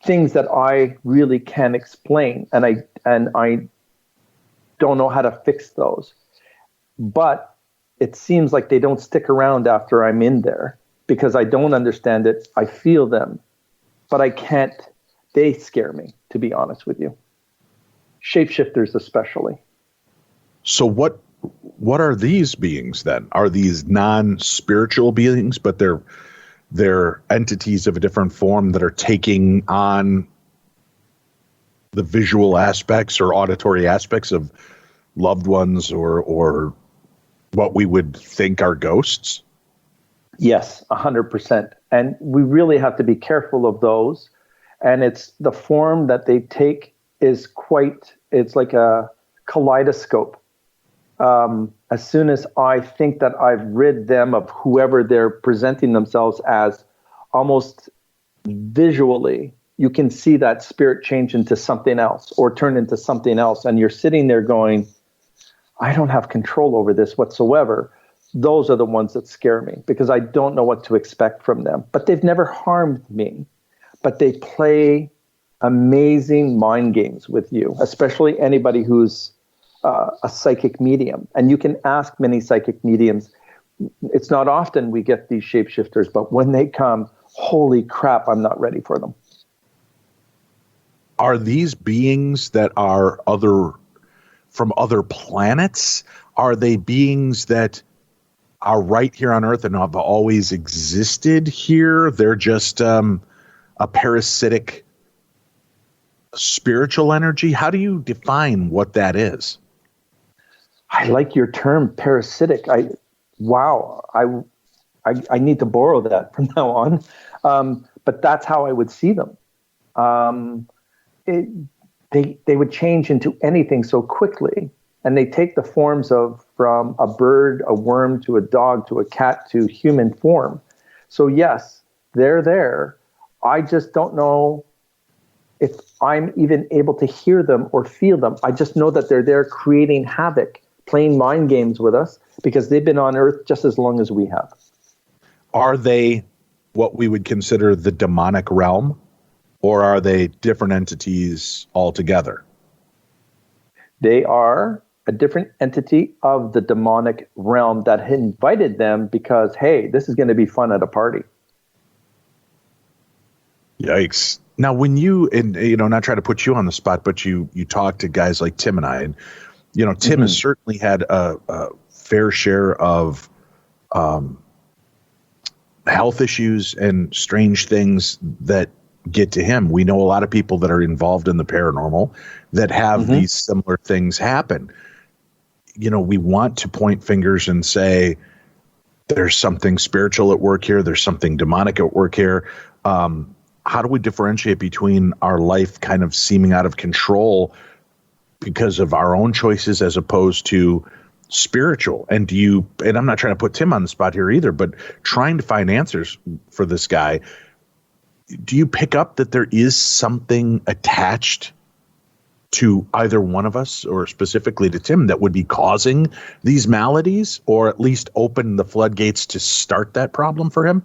things that I really can't explain, and I don't know how to fix those. But it seems like they don't stick around after I'm in there because I don't understand it. I feel them, but I can't. They scare me, to be honest with you. Shapeshifters especially. So what are these beings then? Are these non-spiritual beings, but they're entities of a different form that are taking on the visual aspects or auditory aspects of loved ones or what we would think are ghosts? Yes, 100%. And we really have to be careful of those. And it's the form that they take is it's like a kaleidoscope. As soon as I think that I've rid them of whoever they're presenting themselves as, almost visually, you can see that spirit change into something else or turn into something else. And you're sitting there going, I don't have control over this whatsoever. Those are the ones that scare me because I don't know what to expect from them. But they've never harmed me. But they play amazing mind games with you, especially anybody who's a psychic medium. And you can ask many psychic mediums. It's not often we get these shapeshifters, but when they come, holy crap, I'm not ready for them. Are these beings that are from other planets? Are they beings that are right here on Earth and have always existed here? They're just a parasitic spiritual energy? How do you define what that is? I like your term, parasitic. I need to borrow that from now on. But that's how I would see them. They would change into anything so quickly, and they take the forms from a bird, a worm, to a dog, to a cat, to human form. So yes, they're there. I just don't know if I'm even able to hear them or feel them. I just know that they're there creating havoc, playing mind games with us because they've been on Earth just as long as we have. Are they what we would consider the demonic realm, or are they different entities altogether? They are a different entity of the demonic realm that had invited them because, hey, this is going to be fun at a party. Yikes. Now, when you, and not try to put you on the spot, but you talk to guys like Tim and I, and, Tim has certainly had a fair share of health issues and strange things that get to him. We know a lot of people that are involved in the paranormal that have these similar things happen. We want to point fingers and say, there's something spiritual at work here. There's something demonic at work here. How do we differentiate between our life kind of seeming out of control because of our own choices as opposed to spiritual? And and I'm not trying to put Tim on the spot here either, but trying to find answers for this guy. Do you pick up that there is something attached to either one of us, or specifically to Tim, that would be causing these maladies, or at least open the floodgates to start that problem for him?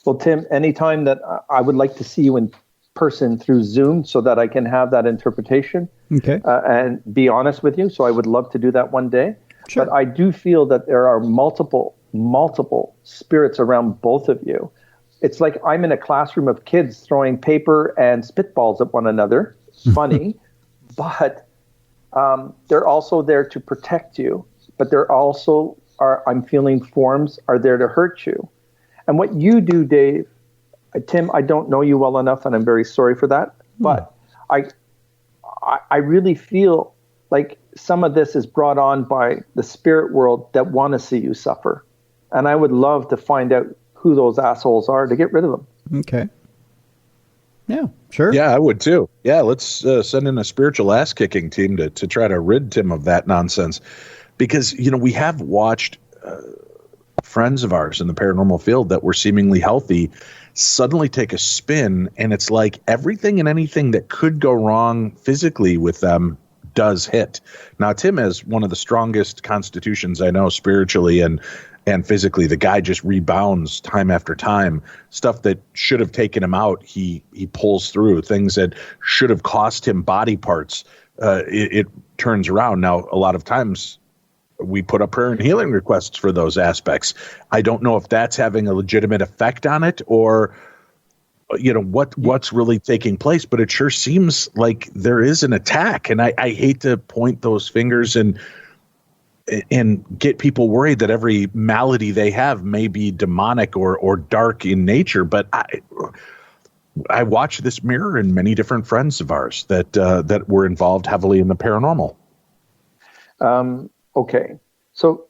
Well, Tim, anytime that I would like to see you in person through Zoom so that I can have that interpretation and be honest with you. So I would love to do that one day. Sure. But I do feel that there are multiple spirits around both of you. It's like I'm in a classroom of kids throwing paper and spitballs at one another. Funny, but they're also there to protect you. But they're also, I'm feeling, forms are there to hurt you. And what you do, Dave, Tim, I don't know you well enough, and I'm very sorry for that. But I really feel like some of this is brought on by the spirit world that want to see you suffer. And I would love to find out who those assholes are to get rid of them. Okay. Yeah, sure. Yeah, I would too. Yeah, let's send in a spiritual ass-kicking team to try to rid Tim of that nonsense. Because, we have watched friends of ours in the paranormal field that were seemingly healthy suddenly take a spin, and it's like everything and anything that could go wrong physically with them does hit. Now, Tim has one of the strongest constitutions I know, spiritually and physically. The guy just rebounds time after time. Stuff that should have taken him out, he pulls through. Things that should have cost him body parts, it turns around. Now, a lot of times we put up prayer and healing requests for those aspects. I don't know if that's having a legitimate effect on it, or what's really taking place, but it sure seems like there is an attack. And I hate to point those fingers and get people worried that every malady they have may be demonic or dark in nature. But I watch this mirror in many different friends of ours that were involved heavily in the paranormal. Okay. So,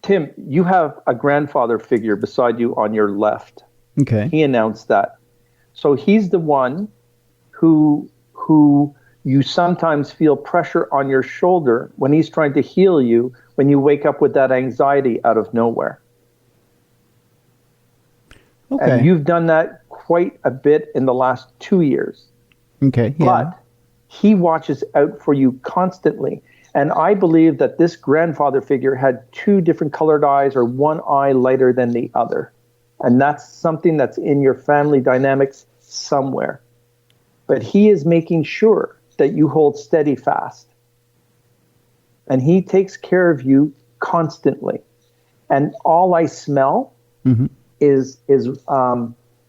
Tim, you have a grandfather figure beside you on your left. Okay. He announced that. So he's the one who you sometimes feel pressure on your shoulder when he's trying to heal you, when you wake up with that anxiety out of nowhere. Okay. And you've done that quite a bit in the last 2 years. Okay. Yeah. But he watches out for you constantly. And I believe that this grandfather figure had 2 different colored eyes, or one eye lighter than the other. And that's something that's in your family dynamics somewhere. But he is making sure that you hold steady fast. And he takes care of you constantly. And all I smell is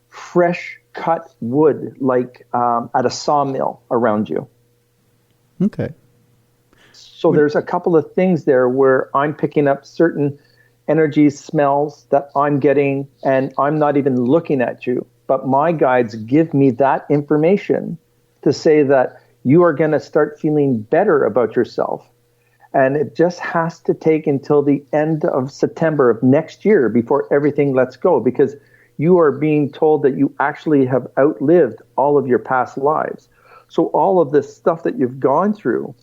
fresh cut wood, like at a sawmill around you. Okay. So there's a couple of things there where I'm picking up certain energies, smells that I'm getting, and I'm not even looking at you. But my guides give me that information to say that you are going to start feeling better about yourself. And it just has to take until the end of September of next year before everything lets go, because you are being told that you actually have outlived all of your past lives. So all of this stuff that you've gone through,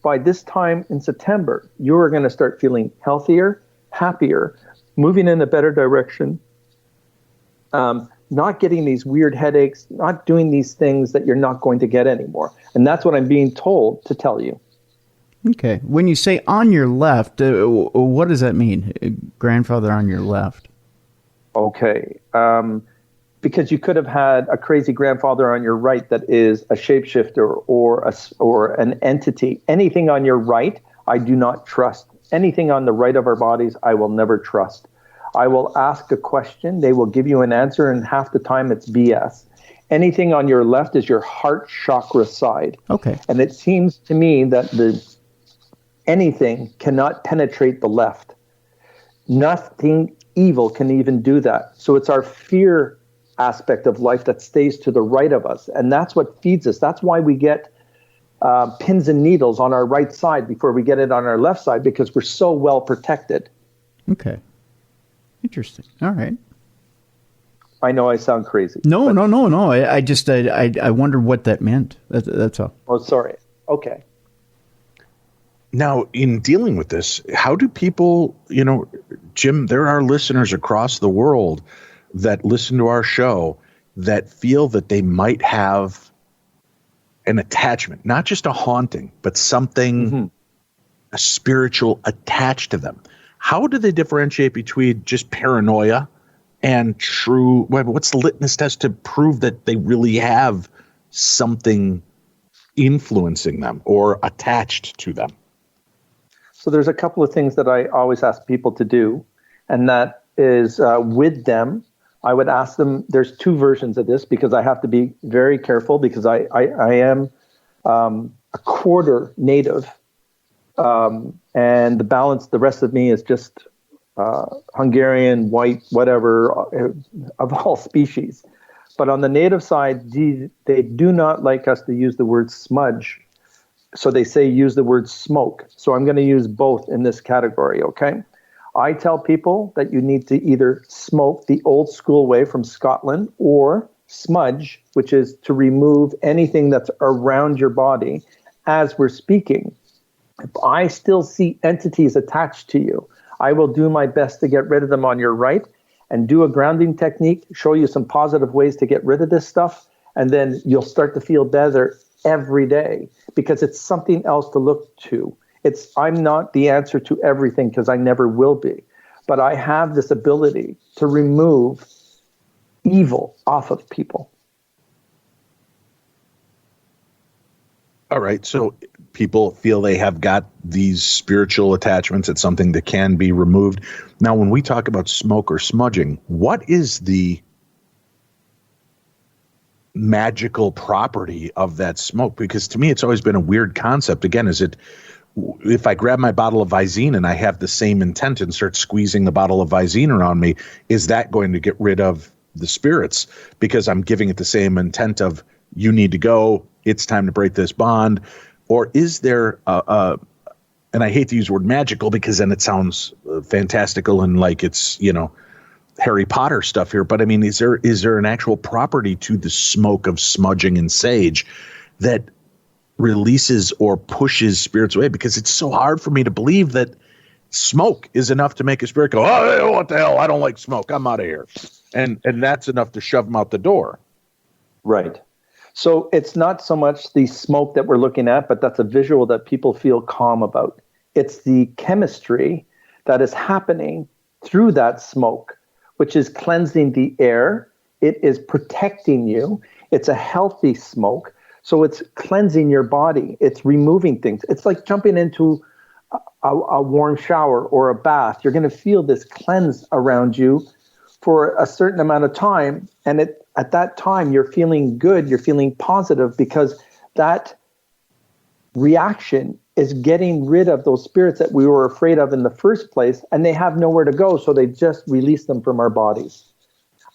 by this time in September, you are going to start feeling healthier, happier, moving in a better direction, not getting these weird headaches, not doing these things that you're not going to get anymore. And that's what I'm being told to tell you. Okay. When you say on your left, what does that mean? Grandfather on your left? Okay. because you could have had a crazy grandfather on your right that is a shapeshifter or an entity. Anything on your right, I do not trust. Anything on the right of our bodies, I will never trust. I will ask a question, they will give you an answer, and half the time it's BS. Anything on your left is your heart chakra side. Okay. And it seems to me that anything cannot penetrate the left. Nothing evil can even do that. So it's our fear aspect of life that stays to the right of us. And that's what feeds us. That's why we get pins and needles on our right side before we get it on our left side, because we're so well protected. Okay. Interesting. All right. I know I sound crazy. No. I just wonder what that meant. That's all. Oh, sorry. Okay. Now, in dealing with this, how do people, Jim, there are listeners across the world that listen to our show that feel that they might have an attachment, not just a haunting, but something, a spiritual attached to them. How do they differentiate between just paranoia and true? What's the litmus test to prove that they really have something influencing them or attached to them? So there's a couple of things that I always ask people to do, and that is with them, I would ask them, there's two versions of this because I have to be very careful because I am a quarter native, and the balance, the rest of me is just Hungarian, white, whatever, of all species. But on the native side, they do not like us to use the word smudge. So they say use the word smoke. So I'm going to use both in this category, okay? I tell people that you need to either smoke the old school way from Scotland or smudge, which is to remove anything that's around your body as we're speaking. If I still see entities attached to you, I will do my best to get rid of them on your right and do a grounding technique, show you some positive ways to get rid of this stuff, and then you'll start to feel better every day because it's something else to look to. I'm not the answer to everything because I never will be, but I have this ability to remove evil off of people. All right. So people feel they have got these spiritual attachments. It's something that can be removed. Now, when we talk about smoke or smudging, what is the magical property of that smoke? Because to me, it's always been a weird concept. Again, if I grab my bottle of Visine and I have the same intent and start squeezing the bottle of Visine around me, is that going to get rid of the spirits? Because I'm giving it the same intent of, you need to go, it's time to break this bond. Or is there and I hate to use the word magical because then it sounds fantastical and like it's, Harry Potter stuff here, but I mean, is there an actual property to the smoke of smudging and sage that releases or pushes spirits away? Because it's so hard for me to believe that smoke is enough to make a spirit go, oh, what the hell? I don't like smoke. I'm out of here. And that's enough to shove them out the door. Right. So it's not so much the smoke that we're looking at, but that's a visual that people feel calm about. It's the chemistry that is happening through that smoke, which is cleansing the air. It is protecting you. It's a healthy smoke. So it's cleansing your body. It's removing things. It's like jumping into a warm shower or a bath. You're going to feel this cleanse around you for a certain amount of time. And at that time, you're feeling good. You're feeling positive because that reaction is getting rid of those spirits that we were afraid of in the first place, and they have nowhere to go, so they just release them from our bodies.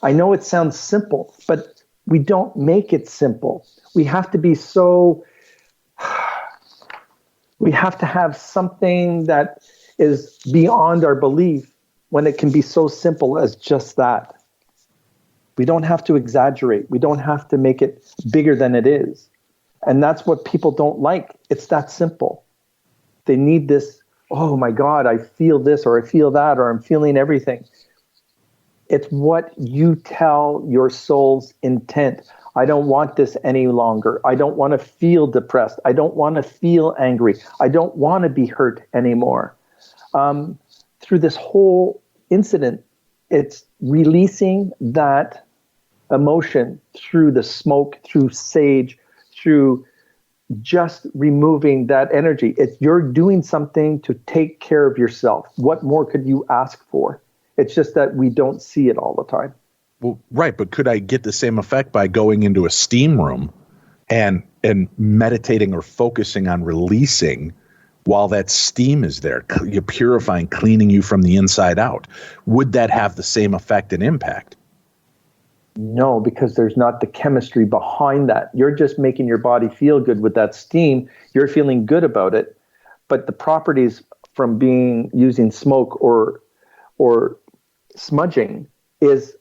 I know it sounds simple, but we don't make it simple. We have to be we have to have something that is beyond our belief when it can be so simple as just that. We don't have to exaggerate. We don't have to make it bigger than it is. And that's what people don't like. It's that simple. They need this, oh my God, I feel this or I feel that or I'm feeling everything. It's what you tell your soul's intent. I don't want this any longer. I don't want to feel depressed. I don't want to feel angry. I don't want to be hurt anymore. Through this whole incident, it's releasing that emotion through the smoke, through sage, through just removing that energy. You're doing something to take care of yourself. What more could you ask for? It's just that we don't see it all the time. Well, right, but could I get the same effect by going into a steam room and meditating or focusing on releasing while that steam is there? You're purifying, cleaning you from the inside out. Would that have the same effect and impact? No, because there's not the chemistry behind that. You're just making your body feel good with that steam. You're feeling good about it. But the properties from using smoke or smudging is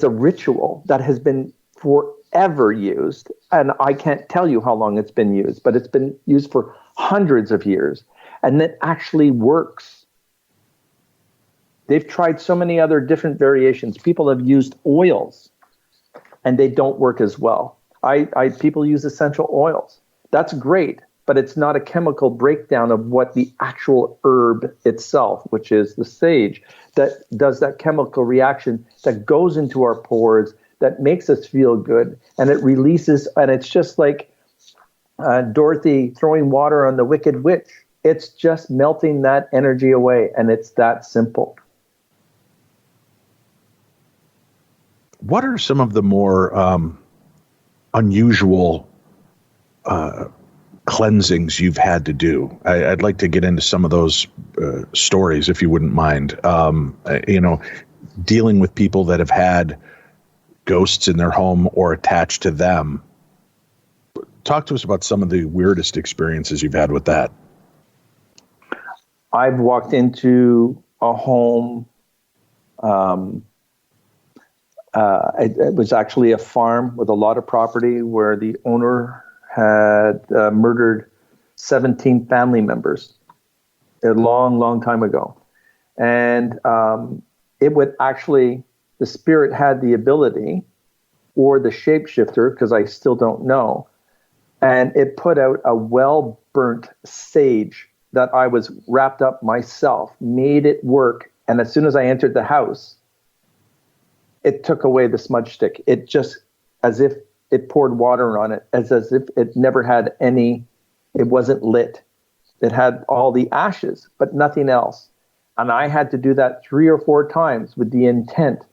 a ritual that has been forever used. And I can't tell you how long it's been used, but it's been used for hundreds of years. And it actually works. They've tried so many other different variations. People have used oils and they don't work as well. People use essential oils. That's great, but it's not a chemical breakdown of what the actual herb itself, which is the sage, that does that chemical reaction that goes into our pores, that makes us feel good, and it releases, and it's just like Dorothy throwing water on the Wicked Witch. It's just melting that energy away, and it's that simple. What are some of the more unusual cleansings you've had to do? I'd like to get into some of those stories, if you wouldn't mind. Dealing with people that have had ghosts in their home or attached to them. Talk to us about some of the weirdest experiences you've had with that. I've walked into a home. It was actually a farm with a lot of property where the owner had murdered 17 family members a long, long time ago. And it would actually, the spirit had the ability, or the shapeshifter, because I still don't know, and it put out a well-burnt sage that I was wrapped up myself, made it work. And as soon as I entered the house, it took away the smudge stick. It just, as if it poured water on it, as if it never had any, it wasn't lit. It had all the ashes, but nothing else. And I had to do that 3 or 4 times with the intent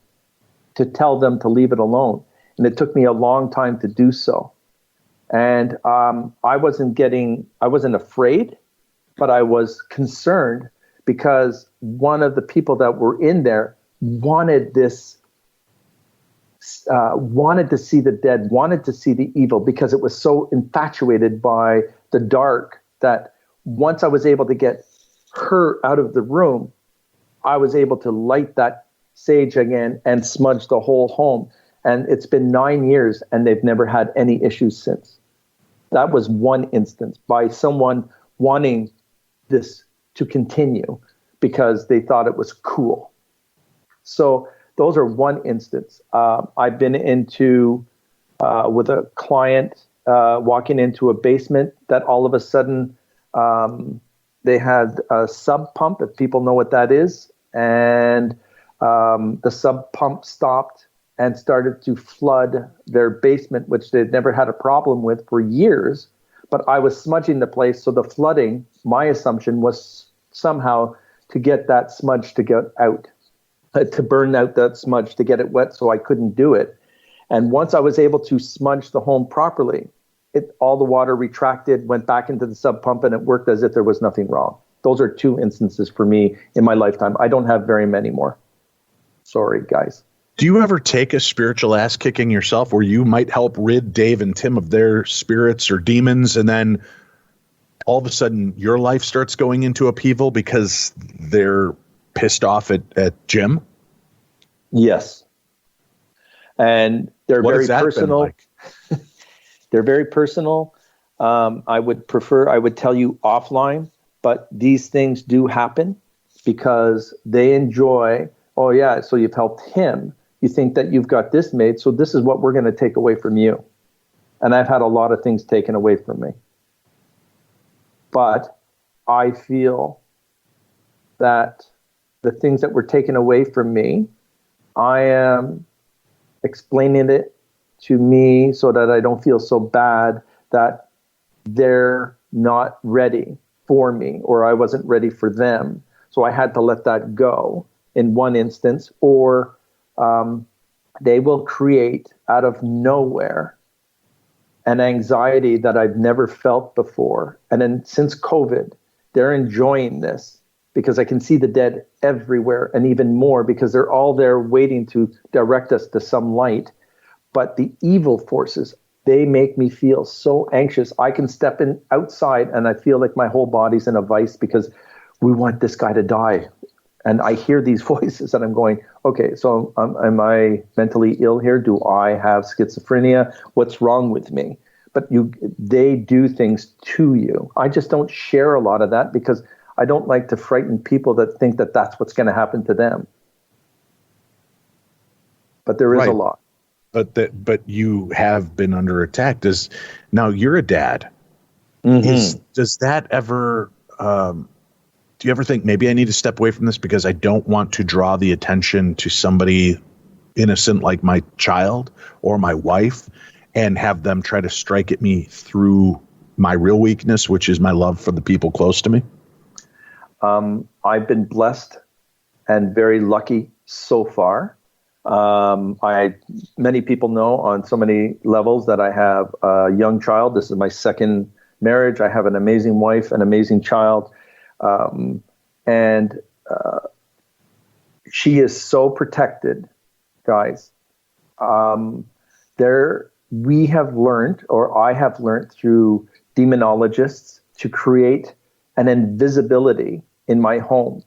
to tell them to leave it alone. And it took me a long time to do so. And I wasn't afraid, but I was concerned because one of the people that were in there wanted to see the dead, wanted to see the evil, because it was so infatuated by the dark that once I was able to get her out of the room, I was able to light that sage again and smudge the whole home. And it's been 9 years and they've never had any issues since. That was one instance by someone wanting this to continue because they thought it was cool. So those are one instance. I've been into, with a client, walking into a basement that all of a sudden they had a sub pump, if people know what that is. And the sub pump stopped and started to flood their basement, which they'd never had a problem with for years. But I was smudging the place. So the flooding, my assumption was somehow to get that smudge to get out, to burn out that smudge, to get it wet so I couldn't do it. And once I was able to smudge the home properly, all the water retracted, went back into the sub pump, and it worked as if there was nothing wrong. Those are 2 instances for me in my lifetime. I don't have very many more. Sorry, guys. Do you ever take a spiritual ass kicking yourself where you might help rid Dave and Tim of their spirits or demons, and then all of a sudden your life starts going into upheaval because they're pissed off at Jim? Yes. And they're very personal. Like? They're very personal. I would tell you offline, but these things do happen because they enjoy, oh yeah, so you've helped him. You think that you've got this made, so this is what we're going to take away from you. And I've had a lot of things taken away from me. But I feel that the things that were taken away from me, I am explaining it to me so that I don't feel so bad that they're not ready for me or I wasn't ready for them. So I had to let that go in one instance, or they will create out of nowhere an anxiety that I've never felt before. And then since COVID, they're enjoying this because I can see the dead everywhere, and even more because they're all there waiting to direct us to some light. But the evil forces, they make me feel so anxious. I can step in outside and I feel like my whole body's in a vice because we want this guy to die. And I hear these voices and I'm going, okay, so am I mentally ill here? Do I have schizophrenia? What's wrong with me? But they do things to you. I just don't share a lot of that because I don't like to frighten people that think that that's what's going to happen to them. But there is a lot. But you have been under attack. Now you're a dad. Mm-hmm. Does that ever? Do you ever think maybe I need to step away from this because I don't want to draw the attention to somebody innocent like my child or my wife, and have them try to strike at me through my real weakness, which is my love for the people close to me? I've been blessed and very lucky so far. Many people know on so many levels that I have a young child. This is my second marriage. I have an amazing wife, an amazing child. And she is so protected, guys. We have learned, or I have learned through demonologists, to create an invisibility in my home.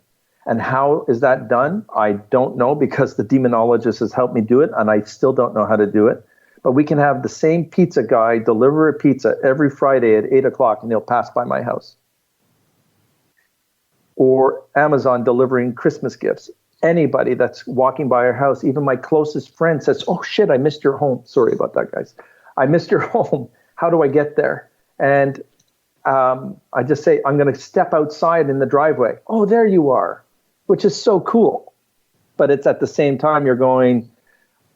And how is that done? I don't know, because the demonologist has helped me do it, and I still don't know how to do it. But we can have the same pizza guy deliver a pizza every Friday at 8 o'clock, and he'll pass by my house. Or Amazon delivering Christmas gifts. Anybody that's walking by our house, even my closest friend, says, "Oh shit, I missed your home." Sorry about that, guys. I missed your home. How do I get there? And I just say, I'm going to step outside in the driveway. Oh, there you are, which is so cool. But it's at the same time you're going,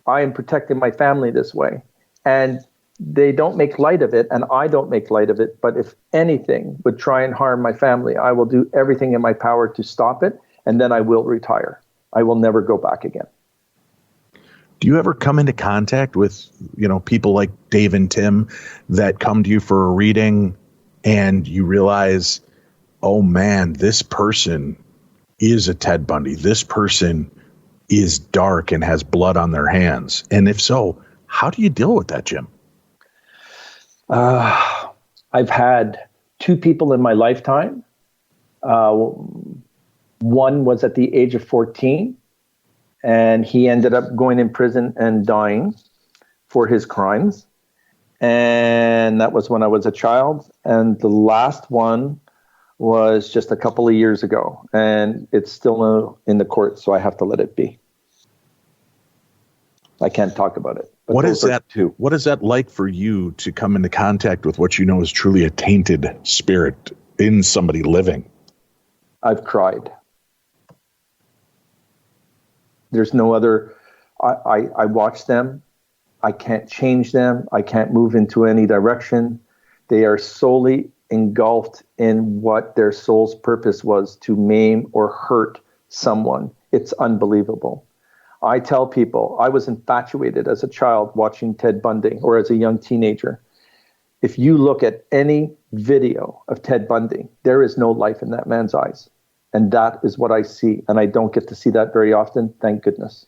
I am protecting my family this way. And they don't make light of it, and I don't make light of it. But if anything would try and harm my family, I will do everything in my power to stop it, and then I will retire. I will never go back again. Do you ever come into contact with, people like Dave and Tim that come to you for a reading and you realize, oh man, this person is a Ted Bundy. This person is dark and has blood on their hands. And if so, how do you deal with that, Jim? I've had two people in my lifetime. One was at the age of 14, and he ended up going in prison and dying for his crimes. And that was when I was a child. And the last one was just a couple of years ago, and it's still in the court, so I have to let it be. I can't talk about it. What is that like for you to come into contact with what you know is truly a tainted spirit in somebody living? I've cried. There's no other. I watch them. I can't change them. I can't move into any direction. They are solely engulfed in what their soul's purpose was, to maim or hurt someone. It's unbelievable. I tell people I was infatuated as a child watching Ted Bundy, or as a young teenager. If you look at any video of Ted Bundy, there is no life in that man's eyes. And that is what I see. And I don't get to see that very often. Thank goodness.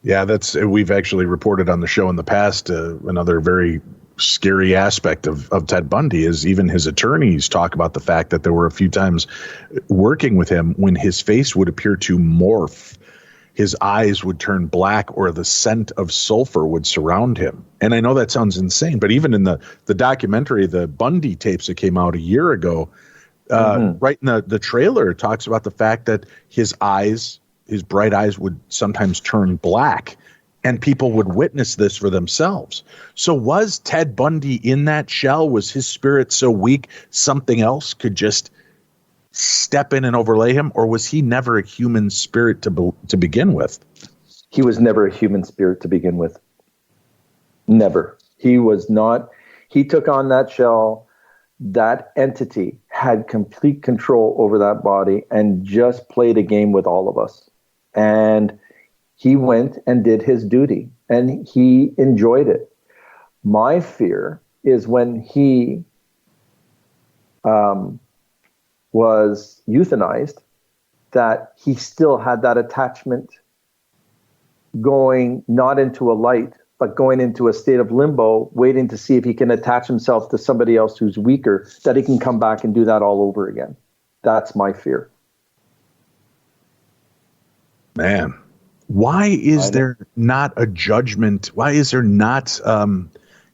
Yeah, we've actually reported on the show in the past. Another very scary aspect of Ted Bundy is even his attorneys talk about the fact that there were a few times working with him when his face would appear to morph, his eyes would turn black, or the scent of sulfur would surround him. And I know that sounds insane, but even in the documentary, the Bundy tapes that came out a year ago, right in the trailer, it talks about the fact that his bright eyes would sometimes turn black, and people would witness this for themselves. So was Ted Bundy in that shell? Was his spirit so weak something else could just step in and overlay him? Or was he never a human spirit to begin with? He was never a human spirit to begin with. Never. He was not. He took on that shell. That entity had complete control over that body and just played a game with all of us. And he went and did his duty, and he enjoyed it. My fear is when he was euthanized, that he still had that attachment going not into a light, but going into a state of limbo, waiting to see if he can attach himself to somebody else who's weaker, that he can come back and do that all over again. That's my fear. Man, why is there not a judgment? Why is there not,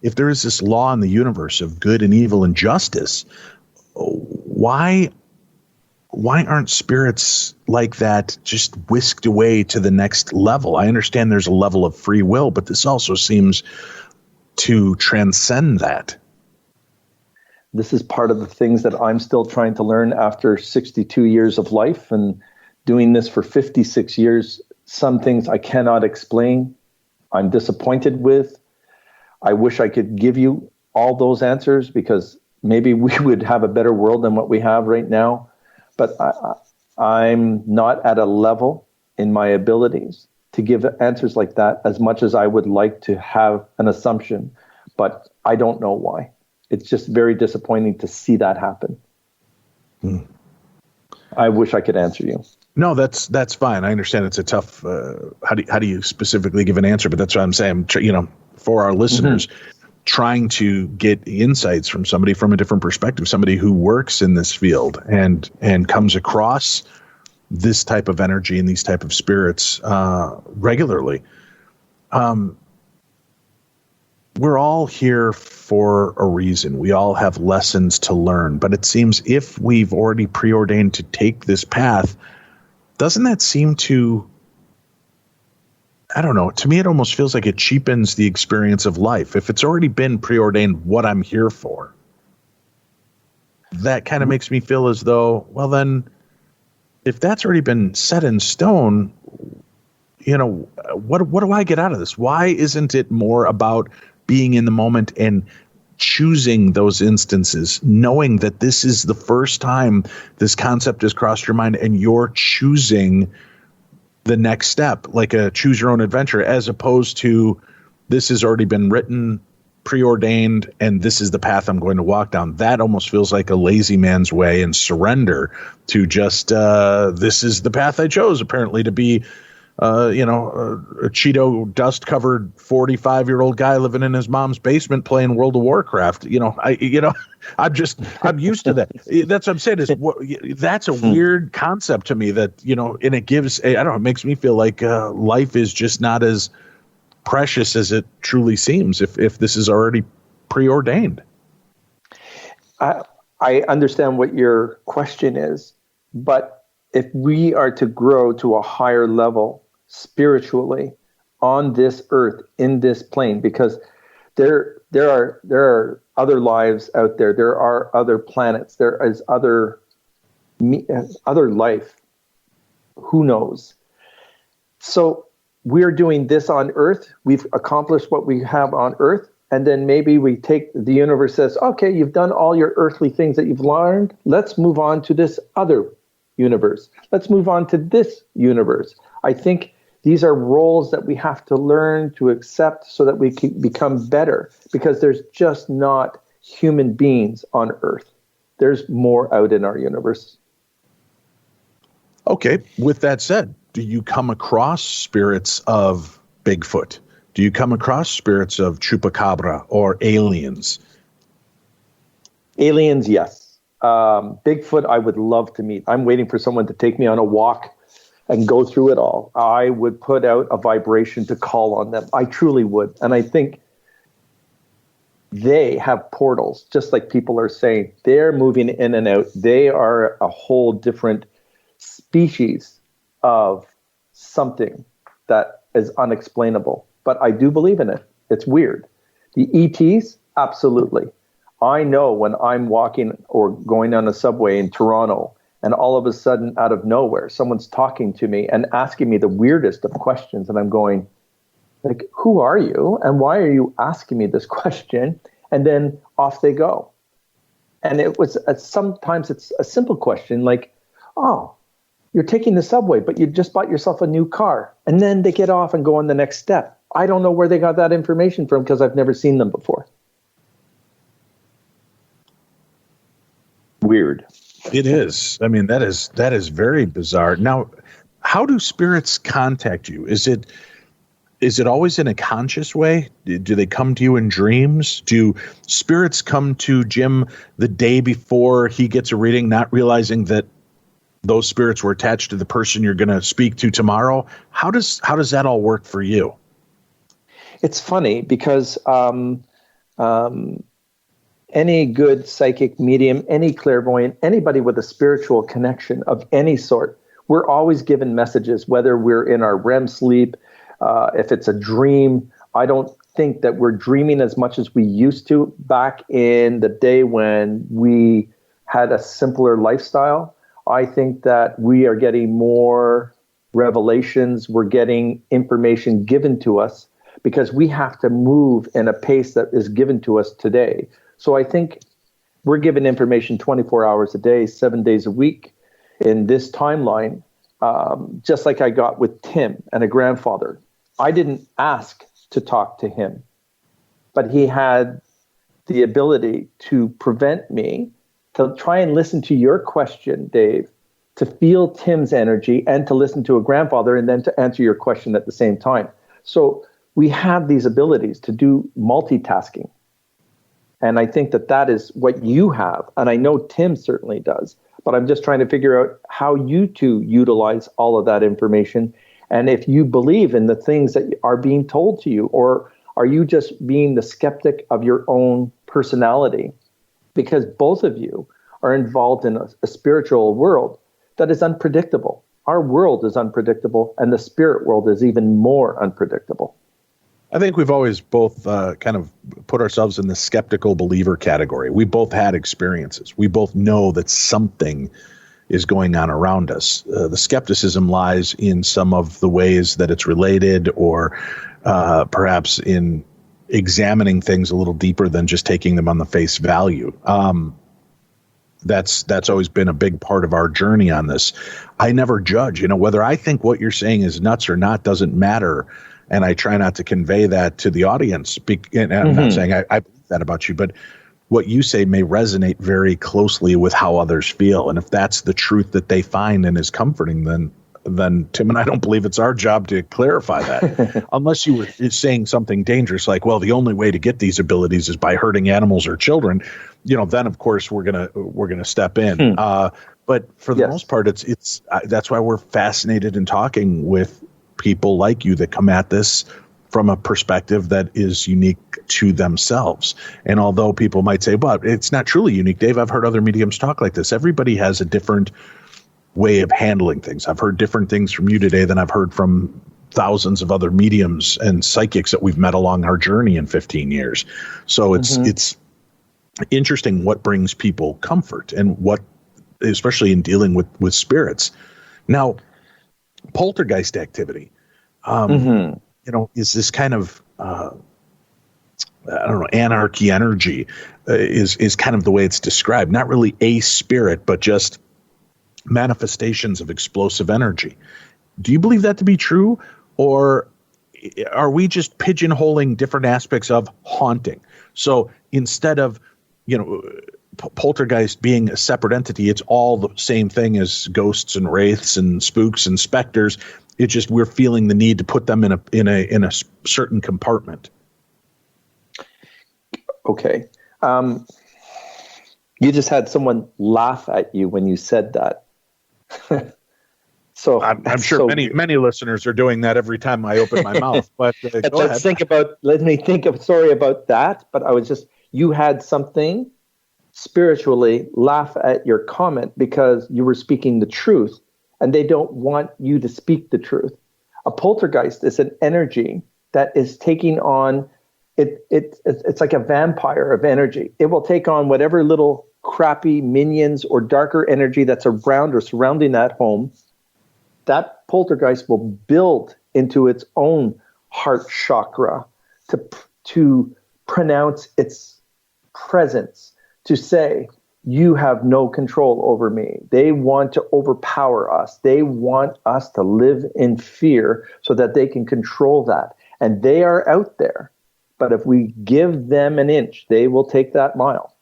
if there is this law in the universe of good and evil and justice, why aren't spirits like that just whisked away to the next level? I understand there's a level of free will, but this also seems to transcend that. This is part of the things that I'm still trying to learn after 62 years of life and doing this for 56 years. Some things I cannot explain. I'm disappointed with. I wish I could give you all those answers, because maybe we would have a better world than what we have right now. But I'm not at a level in my abilities to give answers like that, as much as I would like to have an assumption. But I don't know why. It's just very disappointing to see that happen. I wish I could answer you. No, that's fine. I understand it's a tough. How do you specifically give an answer? But that's what I'm saying. For our listeners, trying to get insights from somebody from a different perspective, somebody who works in this field and comes across this type of energy and these type of spirits regularly. We're all here for a reason. We all have lessons to learn, but it seems if we've already preordained to take this path, doesn't that seem to, I don't know, to me it almost feels like it cheapens the experience of life. If it's already been preordained what I'm here for, that kind of makes me feel as though, well then, if that's already been set in stone, what do I get out of this? Why isn't it more about being in the moment and choosing those instances, knowing that this is the first time this concept has crossed your mind and you're choosing the next step, like a choose your own adventure, as opposed to this has already been written, preordained, and this is the path I'm going to walk down. That almost feels like a lazy man's way and surrender to just this is the path I chose, apparently, to be a Cheeto dust covered 45-year-old guy living in his mom's basement playing World of Warcraft. I'm used to that. That's what I'm saying, is that's a weird concept to me, that, and it gives it makes me feel like life is just not as precious as it truly seems if this is already preordained. I understand what your question is, but if we are to grow to a higher level spiritually on this earth, in this plane, because there are other lives out there, there are other planets, there is other life, who knows? So we're doing this on earth, we've accomplished what we have on earth, and then maybe we take, the universe says, okay, you've done all your earthly things that you've learned, let's move on to this other universe. Let's move on to this universe. I think these are roles that we have to learn to accept so that we can become better, because there's just not human beings on Earth. There's more out in our universe. Okay. With that said, do you come across spirits of Bigfoot? Do you come across spirits of Chupacabra or aliens? Aliens, yes. Bigfoot, I would love to meet. I'm waiting for someone to take me on a walk and go through it all. I would put out a vibration to call on them. I truly would. And I think they have portals, just like people are saying. They're moving in and out. They are a whole different species of something that is unexplainable. But I do believe in it. It's weird. The ETs, absolutely. I know when I'm walking or going on a subway in Toronto and all of a sudden, out of nowhere, someone's talking to me and asking me the weirdest of questions, and I'm going, like, who are you, and why are you asking me this question? And then off they go. And it was sometimes it's a simple question like, oh, you're taking the subway, but you just bought yourself a new car. And then they get off and go on the next step. I don't know where they got that information from because I've never seen them before. Weird. It is. I mean, that is very bizarre. Now, how do spirits contact you? Is it always in a conscious way? Do they come to you in dreams? Do spirits come to Jim the day before he gets a reading, not realizing that those spirits were attached to the person you're going to speak to tomorrow? How does that all work for you? It's funny because any good psychic medium, any clairvoyant, anybody with a spiritual connection of any sort, we're always given messages, whether we're in our REM sleep, if it's a dream. I don't think that we're dreaming as much as we used to back in the day when we had a simpler lifestyle. I think that we are getting more revelations. We're getting information given to us because we have to move in a pace that is given to us today. So I think we're given information 24 hours a day, 7 days a week in this timeline, just like I got with Tim and a grandfather. I didn't ask to talk to him, but he had the ability to prevent me to try and listen to your question, Dave, to feel Tim's energy and to listen to a grandfather and then to answer your question at the same time. So we have these abilities to do multitasking. And I think that is what you have. And I know Tim certainly does. But I'm just trying to figure out how you two utilize all of that information. And if you believe in the things that are being told to you, or are you just being the skeptic of your own personality? Because both of you are involved in a spiritual world that is unpredictable. Our world is unpredictable, and the spirit world is even more unpredictable. I think we've always both kind of put ourselves in the skeptical believer category. We both had experiences. We both know that something is going on around us. The skepticism lies in some of the ways that it's related, or perhaps in examining things a little deeper than just taking them on the face value. That's always been a big part of our journey on this. I never judge. Whether I think what you're saying is nuts or not doesn't matter. And I try not to convey that to the audience. And I'm not saying I believe that about you, but what you say may resonate very closely with how others feel. And if that's the truth that they find and is comforting, then Tim and I don't believe it's our job to clarify that. Unless you were saying something dangerous, like, well, the only way to get these abilities is by hurting animals or children, then of course we're gonna step in. But for the most part, it's that's why we're fascinated in talking with people like you that come at this from a perspective that is unique to themselves. And although people might say, but it's not truly unique, Dave, I've heard other mediums talk like this. Everybody has a different way of handling things. I've heard different things from you today than I've heard from thousands of other mediums and psychics that we've met along our journey in 15 years. So it's interesting what brings people comfort and what, especially in dealing with spirits. Now, poltergeist activity, is this kind of, anarchy energy is kind of the way it's described. Not really a spirit, but just manifestations of explosive energy. Do you believe that to be true? Or are we just pigeonholing different aspects of haunting? So instead of, poltergeist being a separate entity, it's all the same thing as ghosts and wraiths and spooks and specters. It's just we're feeling the need to put them in a certain compartment. Okay. You just had someone laugh at you when you said that. So I'm sure many listeners are doing that every time I open my mouth. But let me think of sorry about that. But you had something spiritually laugh at your comment because you were speaking the truth, and they don't want you to speak the truth. A poltergeist is an energy that is taking on it's like a vampire of energy. It will take on whatever little crappy minions or darker energy that's around or surrounding that home, that poltergeist will build into its own heart chakra to pronounce its presence, to say, you have no control over me. They want to overpower us. They want us to live in fear so that they can control that. And they are out there. But if we give them an inch, they will take that mile.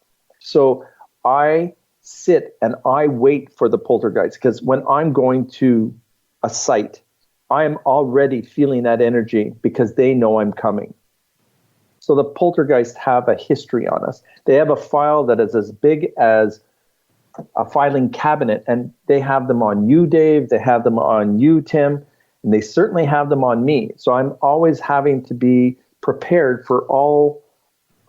So I sit and I wait for the poltergeist, because when I'm going to a site, I am already feeling that energy because they know I'm coming. So the poltergeists have a history on us. They have a file that is as big as a filing cabinet, and they have them on you, Dave. They have them on you, Tim, and they certainly have them on me. So I'm always having to be prepared for all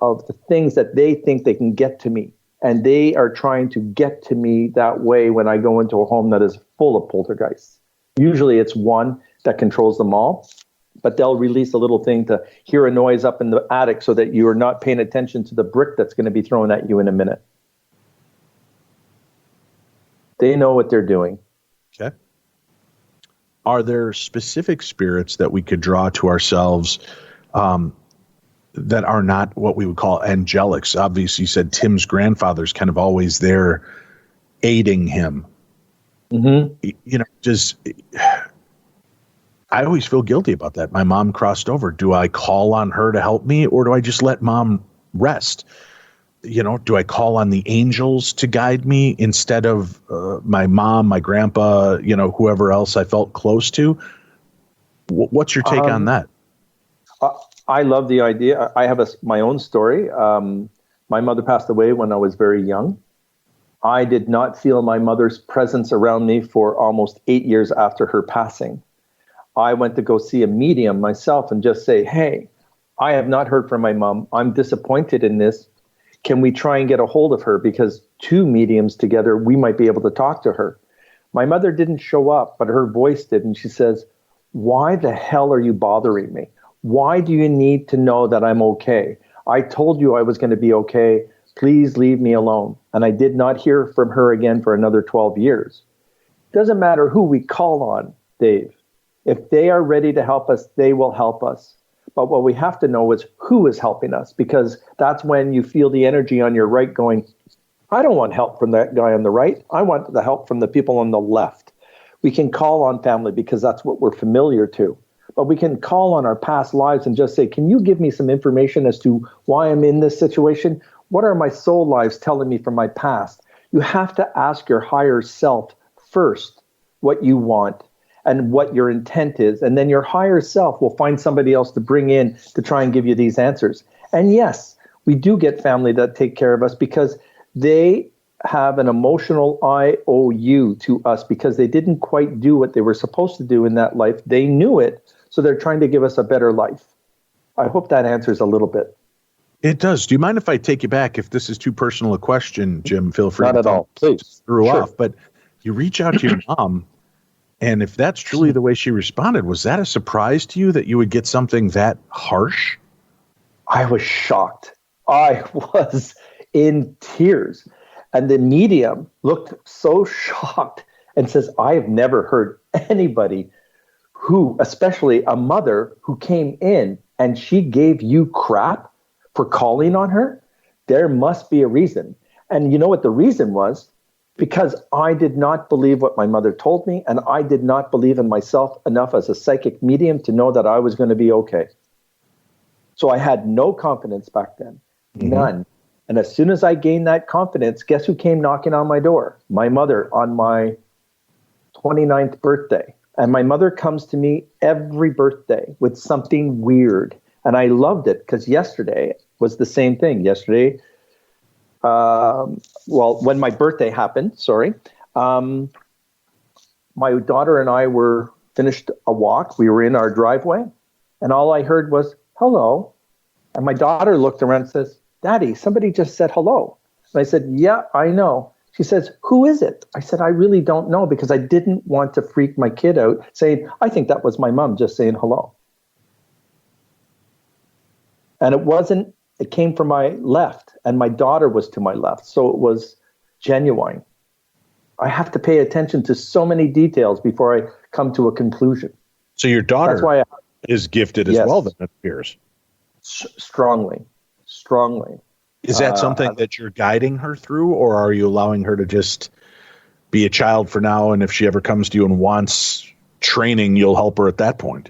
of the things that they think they can get to me. And they are trying to get to me that way when I go into a home that is full of poltergeists. Usually it's one that controls them all, but they'll release a little thing to hear a noise up in the attic so that you are not paying attention to the brick that's going to be thrown at you in a minute. They know what they're doing. Okay. Are there specific spirits that we could draw to ourselves that are not what we would call angelics? Obviously, you said Tim's grandfather's kind of always there aiding him. Mm-hmm. You know, I always feel guilty about that. My mom crossed over. Do I call on her to help me, or do I just let mom rest? You know, do I call on the angels to guide me instead of my mom, my grandpa, you know, whoever else I felt close to? What's your take on that? I love the idea. I have my own story. My mother passed away when I was very young. I did not feel my mother's presence around me for almost 8 years after her passing. I went to go see a medium myself and just say, hey, I have not heard from my mom. I'm disappointed in this. Can we try and get a hold of her? Because 2 mediums together, we might be able to talk to her. My mother didn't show up, but her voice did. And she says, why the hell are you bothering me? Why do you need to know that I'm okay? I told you I was going to be okay. Please leave me alone. And I did not hear from her again for another 12 years. Doesn't matter who we call on, Dave. If they are ready to help us, they will help us. But what we have to know is who is helping us, because that's when you feel the energy on your right going, I don't want help from that guy on the right. I want the help from the people on the left. We can call on family because that's what we're familiar to. But we can call on our past lives and just say, can you give me some information as to why I'm in this situation? What are my soul lives telling me from my past? You have to ask your higher self first what you want and what your intent is. And then your higher self will find somebody else to bring in to try and give you these answers. And yes, we do get family that take care of us because they have an emotional IOU to us because they didn't quite do what they were supposed to do in that life. They knew it, so they're trying to give us a better life. I hope that answers a little bit. It does. Do you mind if I take you back? If this is too personal a question, Jim, feel free. Not at all. Please. Threw off. But you reach out to your mom, and if that's truly the way she responded, was that a surprise to you that you would get something that harsh? I was shocked. I was in tears. And the medium looked so shocked and says, I have never heard anybody who, especially a mother who came in and she gave you crap for calling on her. There must be a reason. And you know what the reason was? Because I did not believe what my mother told me, and I did not believe in myself enough as a psychic medium to know that I was going to be okay. So I had no confidence back then. Mm-hmm. None. And as soon as I gained that confidence, guess who came knocking on my door? My mother on my 29th birthday. And my mother comes to me every birthday with something weird. And I loved it because yesterday was the same thing. Yesterday, when my birthday happened, my daughter and I were finished a walk. We were in our driveway. And all I heard was, hello. And my daughter looked around and says, Daddy, somebody just said hello. And I said, yeah, I know. She says, who is it? I said, I really don't know, because I didn't want to freak my kid out saying, I think that was my mom just saying hello. And it came from my left, and my daughter was to my left. So it was genuine. I have to pay attention to so many details before I come to a conclusion. So your daughter That's why is gifted as well, then it appears. Strongly. Is that something that you're guiding her through, or are you allowing her to just be a child for now, and if she ever comes to you and wants training, you'll help her at that point?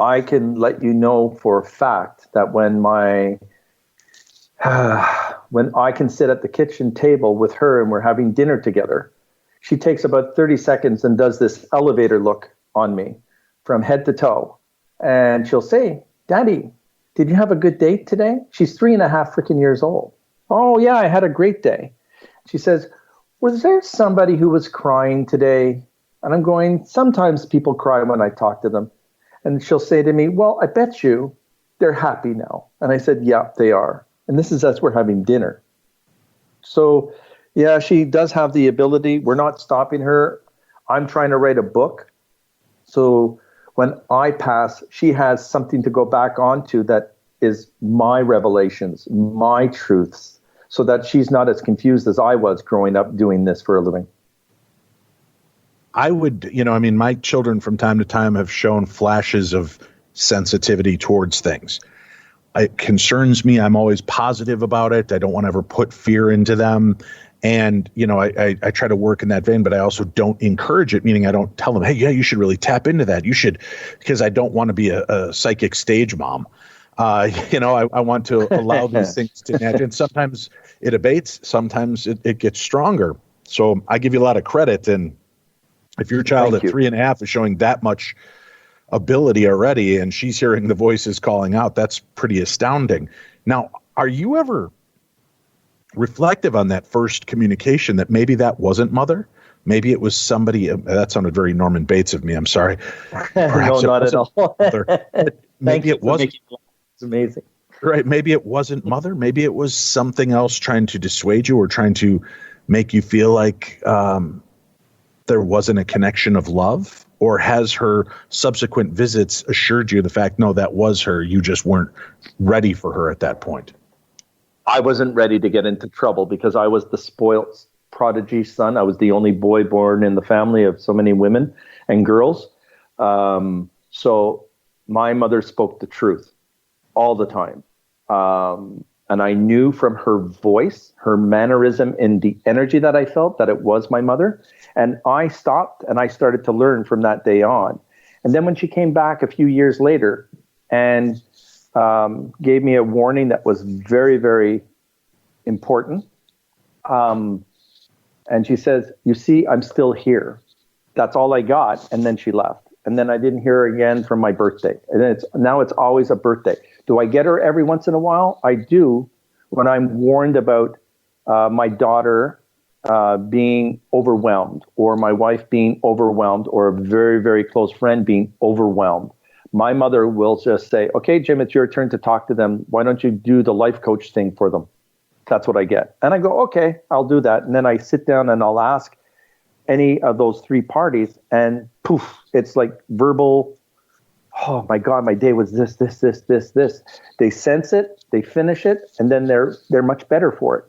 I can let you know for a fact that when I can sit at the kitchen table with her and we're having dinner together, she takes about 30 seconds and does this elevator look on me from head to toe. And she'll say, "Daddy, did you have a good day today?" She's 3.5 freaking years old. "Oh yeah, I had a great day." She says, "Was there somebody who was crying today?" And I'm going, "Sometimes people cry when I talk to them." And she'll say to me, "Well, I bet you they're happy now." And I said, "Yeah, they are." And this is as we're having dinner. So yeah, she does have the ability. We're not stopping her. I'm trying to write a book. So when I pass, she has something to go back onto that is my revelations, my truths, so that she's not as confused as I was growing up doing this for a living. I would, my children from time to time have shown flashes of sensitivity towards things. It concerns me. I'm always positive about it. I don't want to ever put fear into them. And, I try to work in that vein, but I also don't encourage it, meaning I don't tell them, "Hey, yeah, you should really tap into that. You should," because I don't want to be a psychic stage mom. I want to allow these things to naturally. And sometimes it abates. Sometimes it gets stronger. So I give you a lot of credit. And if your child at 3.5 is showing that much ability already and she's hearing the voices calling out, that's pretty astounding. Now, are you ever reflective on that first communication that maybe that wasn't mother? Maybe it was somebody, that sounded very Norman Bates of me, I'm sorry. No, not at all. Maybe it wasn't. It's amazing. Right. Maybe it wasn't mother. Maybe it was something else trying to dissuade you or trying to make you feel like there wasn't a connection of love. Or has her subsequent visits assured you the fact, no, that was her, you just weren't ready for her at that point? I wasn't ready to get into trouble because I was the spoiled prodigy son. I was the only boy born in the family of so many women and girls. So my mother spoke the truth all the time. And I knew from her voice, her mannerism, and the energy that I felt that it was my mother. And I stopped and I started to learn from that day on. And then when she came back a few years later and gave me a warning that was very, very important. And she says, "You see, I'm still here." That's all I got. And then she left. And then I didn't hear her again from my birthday. And now it's always a birthday. Do I get her every once in a while? I do, when I'm warned about my daughter being overwhelmed, or my wife being overwhelmed, or a very, very close friend being overwhelmed. My mother will just say, "Okay, Jim, it's your turn to talk to them. Why don't you do the life coach thing for them?" That's what I get. And I go, "Okay, I'll do that." And then I sit down and I'll ask any of those three parties, and poof, it's like verbal, "Oh my God, my day was this. They sense it, they finish it, and then they're much better for it.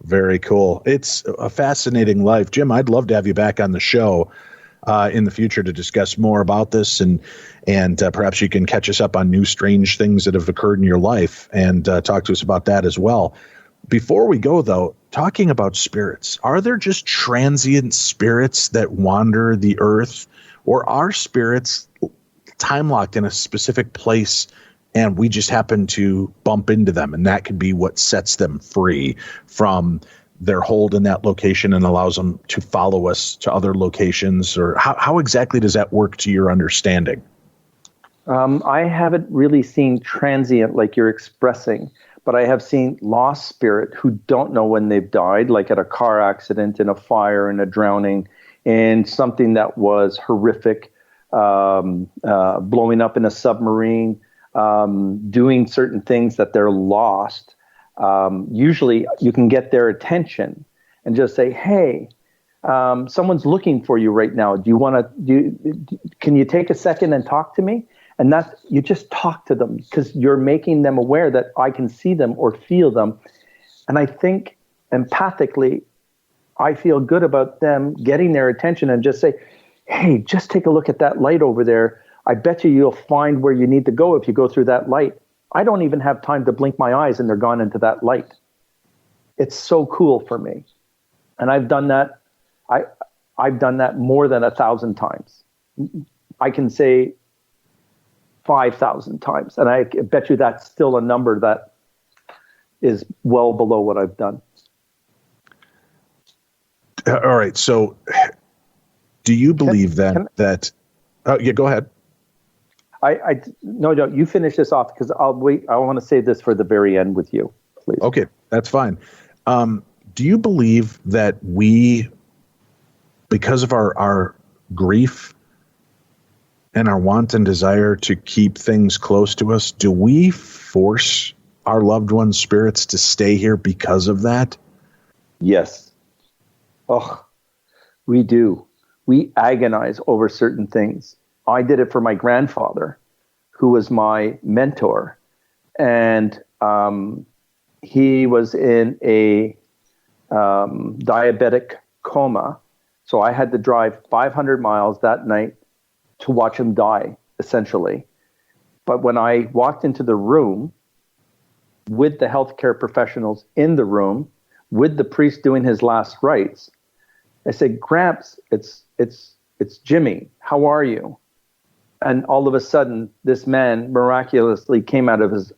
Very cool. It's a fascinating life. Jim, I'd love to have you back on the show in the future to discuss more about this, and perhaps you can catch us up on new strange things that have occurred in your life and talk to us about that as well. Before we go, though, talking about spirits, are there just transient spirits that wander the earth, or are spirits time locked in a specific place and we just happen to bump into them, and that could be what sets them free from their hold in that location and allows them to follow us to other locations? Or how exactly does that work to your understanding? I haven't really seen transient like you're expressing, but I have seen lost spirit who don't know when they've died, like at a car accident, in a fire, in a drowning, in something that was horrific, blowing up in a submarine, doing certain things that they're lost. Usually you can get their attention and just say, "Hey, someone's looking for you right now. Can you take a second and talk to me?" And you just talk to them because you're making them aware that I can see them or feel them. And I think empathically, I feel good about them getting their attention and just say, hey, just take a look at that light over there. I bet you'll find where you need to go if you go through that light. I don't even have time to blink my eyes and they're gone into that light. It's so cool for me. And I've done that. I've done that more than 1,000 times. I can say 5,000 times. And I bet you that's still a number that is well below what I've done. All right. So do you believe that yeah, go ahead. No, you finish this off because I'll wait. I want to say this for the very end with you, please. Okay, that's fine. Do you believe that we, because of our grief and our want and desire to keep things close to us, do we force our loved ones' spirits to stay here because of that? Yes. Oh, we do. We agonize over certain things. I did it for my grandfather, who was my mentor. And he was in a diabetic coma. So I had to drive 500 miles that night to watch him die, essentially. But when I walked into the room with the healthcare professionals in the room, with the priest doing his last rites, I said, Gramps, it's Jimmy. How are you? And all of a sudden, this man miraculously came out of his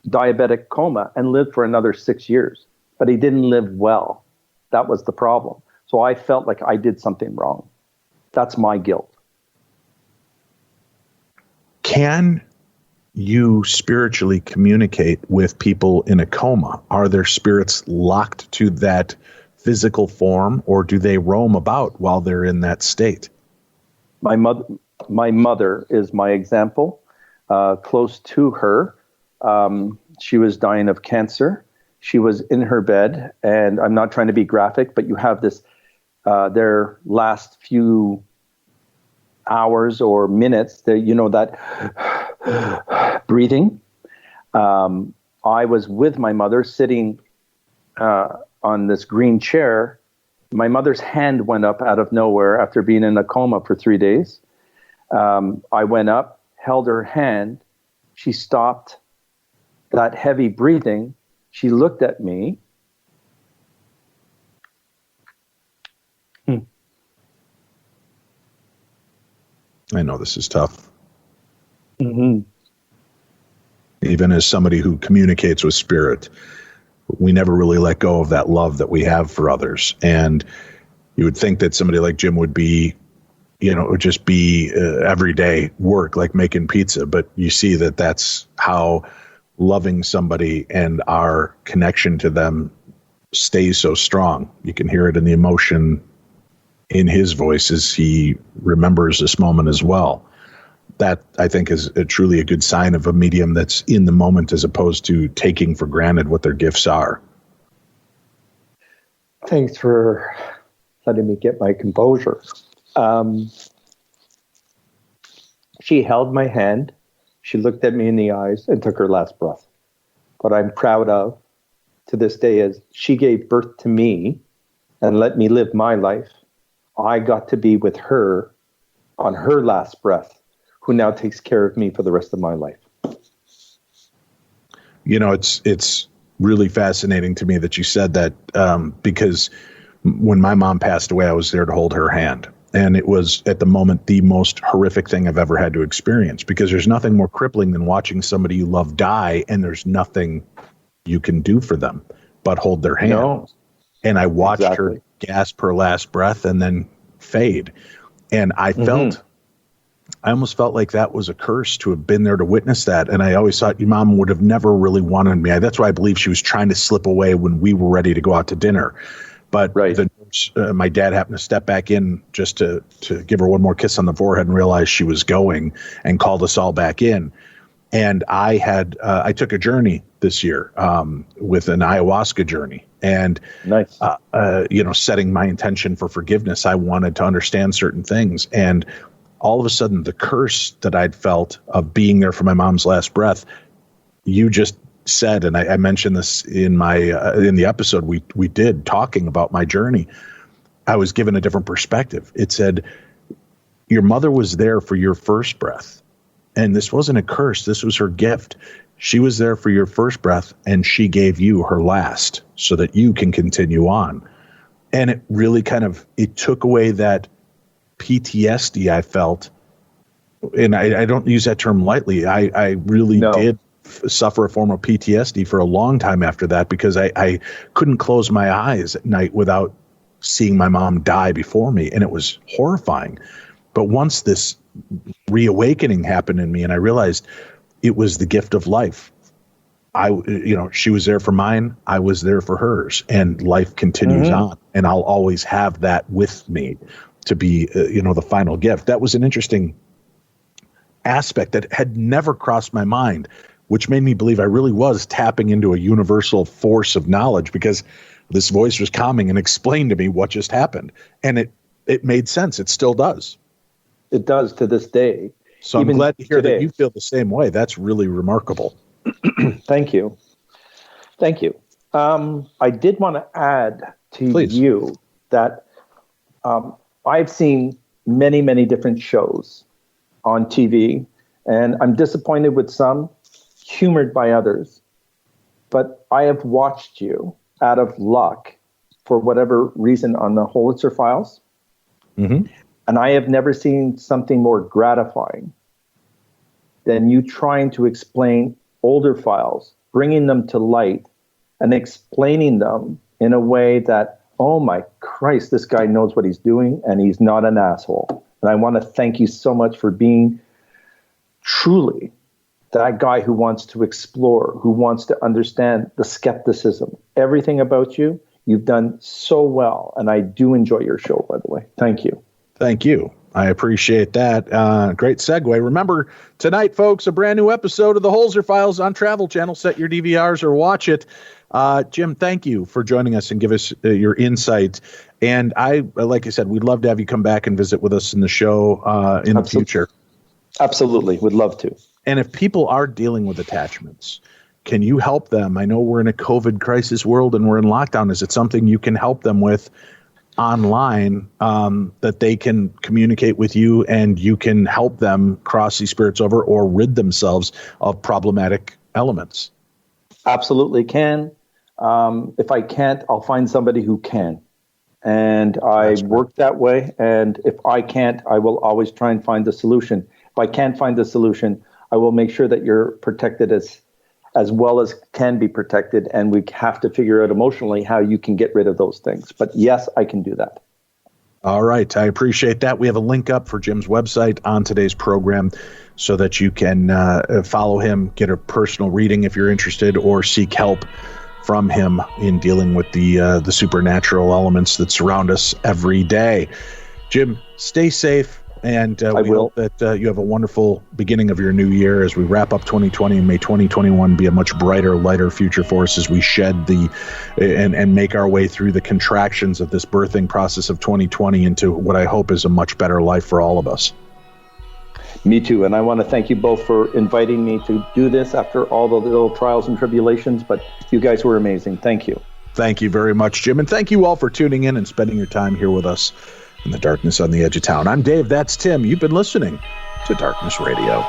diabetic coma and lived for another 6 years. But he didn't live well. That was the problem. So I felt like I did something wrong. That's my guilt. Can you spiritually communicate with people in a coma? Are their spirits locked to that physical form, or do they roam about while they're in that state? My mother is my example. Close to her, she was dying of cancer. She was in her bed, and I'm not trying to be graphic, but you have this, their last few hours or minutes, that breathing. I was with my mother sitting on this green chair. My mother's hand went up out of nowhere after being in a coma for 3 days. I went up, held her hand. She stopped that heavy breathing. She looked at me. I know this is tough. Mm-hmm. Even as somebody who communicates with spirit, we never really let go of that love that we have for others. And you would think that somebody like Jim would be, it would just be everyday work, like making pizza. But you see that that's how loving somebody and our connection to them stays so strong. You can hear it in the emotion in his voice as he remembers this moment as well. That, I think, is truly a good sign of a medium that's in the moment as opposed to taking for granted what their gifts are. Thanks for letting me get my composure. She held my hand. She looked at me in the eyes and took her last breath. What I'm proud of to this day is she gave birth to me and let me live my life. I got to be with her on her last breath, who now takes care of me for the rest of my life. It's really fascinating to me that you said that, because when my mom passed away, I was there to hold her hand. And it was, at the moment, the most horrific thing I've ever had to experience, because there's nothing more crippling than watching somebody you love die, and there's nothing you can do for them but hold their hand. No. And I watched her gasp her last breath and then fade. And I almost felt like that was a curse to have been there to witness that. And I always thought your mom would have never really wanted me. That's why I believe she was trying to slip away when we were ready to go out to dinner. But my dad happened to step back in just to give her one more kiss on the forehead and realize she was going, and called us all back in. And I took a journey this year with an ayahuasca journey. And, nice. Setting my intention for forgiveness, I wanted to understand certain things. And all of a sudden, the curse that I'd felt of being there for my mom's last breath, you just said, and I mentioned this in my in the episode we did talking about my journey, I was given a different perspective. It said, your mother was there for your first breath, and this wasn't a curse. This was her gift. She was there for your first breath, and she gave you her last so that you can continue on. And it really it took away that PTSD I felt. And I don't use that term lightly. I really did suffer a form of PTSD for a long time after that, because I couldn't close my eyes at night without seeing my mom die before me. And it was horrifying. But once this reawakening happened in me and I realized it was the gift of life, she was there for mine. I was there for hers, and life continues on. And I'll always have that with me to be, the final gift. That was an interesting aspect that had never crossed my mind, which made me believe I really was tapping into a universal force of knowledge, because this voice was coming and explained to me what just happened. And it made sense. It still does. It does to this day. So I'm glad to hear that you feel the same way. That's really remarkable. Thank you. Thank you. I did want to add to you that I've seen many, many different shows on TV, and I'm disappointed with some, humored by others. But I have watched you out of luck, for whatever reason, on the Holitzer Files. Mm-hmm. And I have never seen something more gratifying than you trying to explain older files, bringing them to light and explaining them in a way that, oh my Christ, this guy knows what he's doing and he's not an asshole. And I want to thank you so much for being truly that guy who wants to explore, who wants to understand the skepticism, everything about you. You've done so well. And I do enjoy your show, by the way. Thank you. Thank you. I appreciate that. Great segue. Remember, tonight, folks, a brand new episode of the Holzer Files on Travel Channel. Set your DVRs or watch it. Jim, thank you for joining us and give us your insight. And like I said, we'd love to have you come back and visit with us in the show in the future. Absolutely. Would love to. And if people are dealing with attachments, can you help them? I know we're in a COVID crisis world and we're in lockdown. Is it something you can help them with online, that they can communicate with you and you can help them cross these spirits over or rid themselves of problematic elements? Absolutely can. If I can't, I'll find somebody who can. And I work that way. And if I can't, I will always try and find the solution. If I can't find the solution, I will make sure that you're protected as well as can be protected, and we have to figure out emotionally how you can get rid of those things. But yes, I can do that. All right. I appreciate that. We have a link up for Jim's website on today's program so that you can follow him, get a personal reading if you're interested, or seek help from him in dealing with the supernatural elements that surround us every day. Jim, stay safe. And we hope that you have a wonderful beginning of your new year as we wrap up 2020, and may 2021 be a much brighter, lighter future for us as we shed and make our way through the contractions of this birthing process of 2020 into what I hope is a much better life for all of us. Me too. And I want to thank you both for inviting me to do this after all the little trials and tribulations, but you guys were amazing. Thank you. Thank you very much, Jim. And thank you all for tuning in and spending your time here with us in the darkness on the edge of town. I'm Dave. That's Tim. You've been listening to Darkness Radio.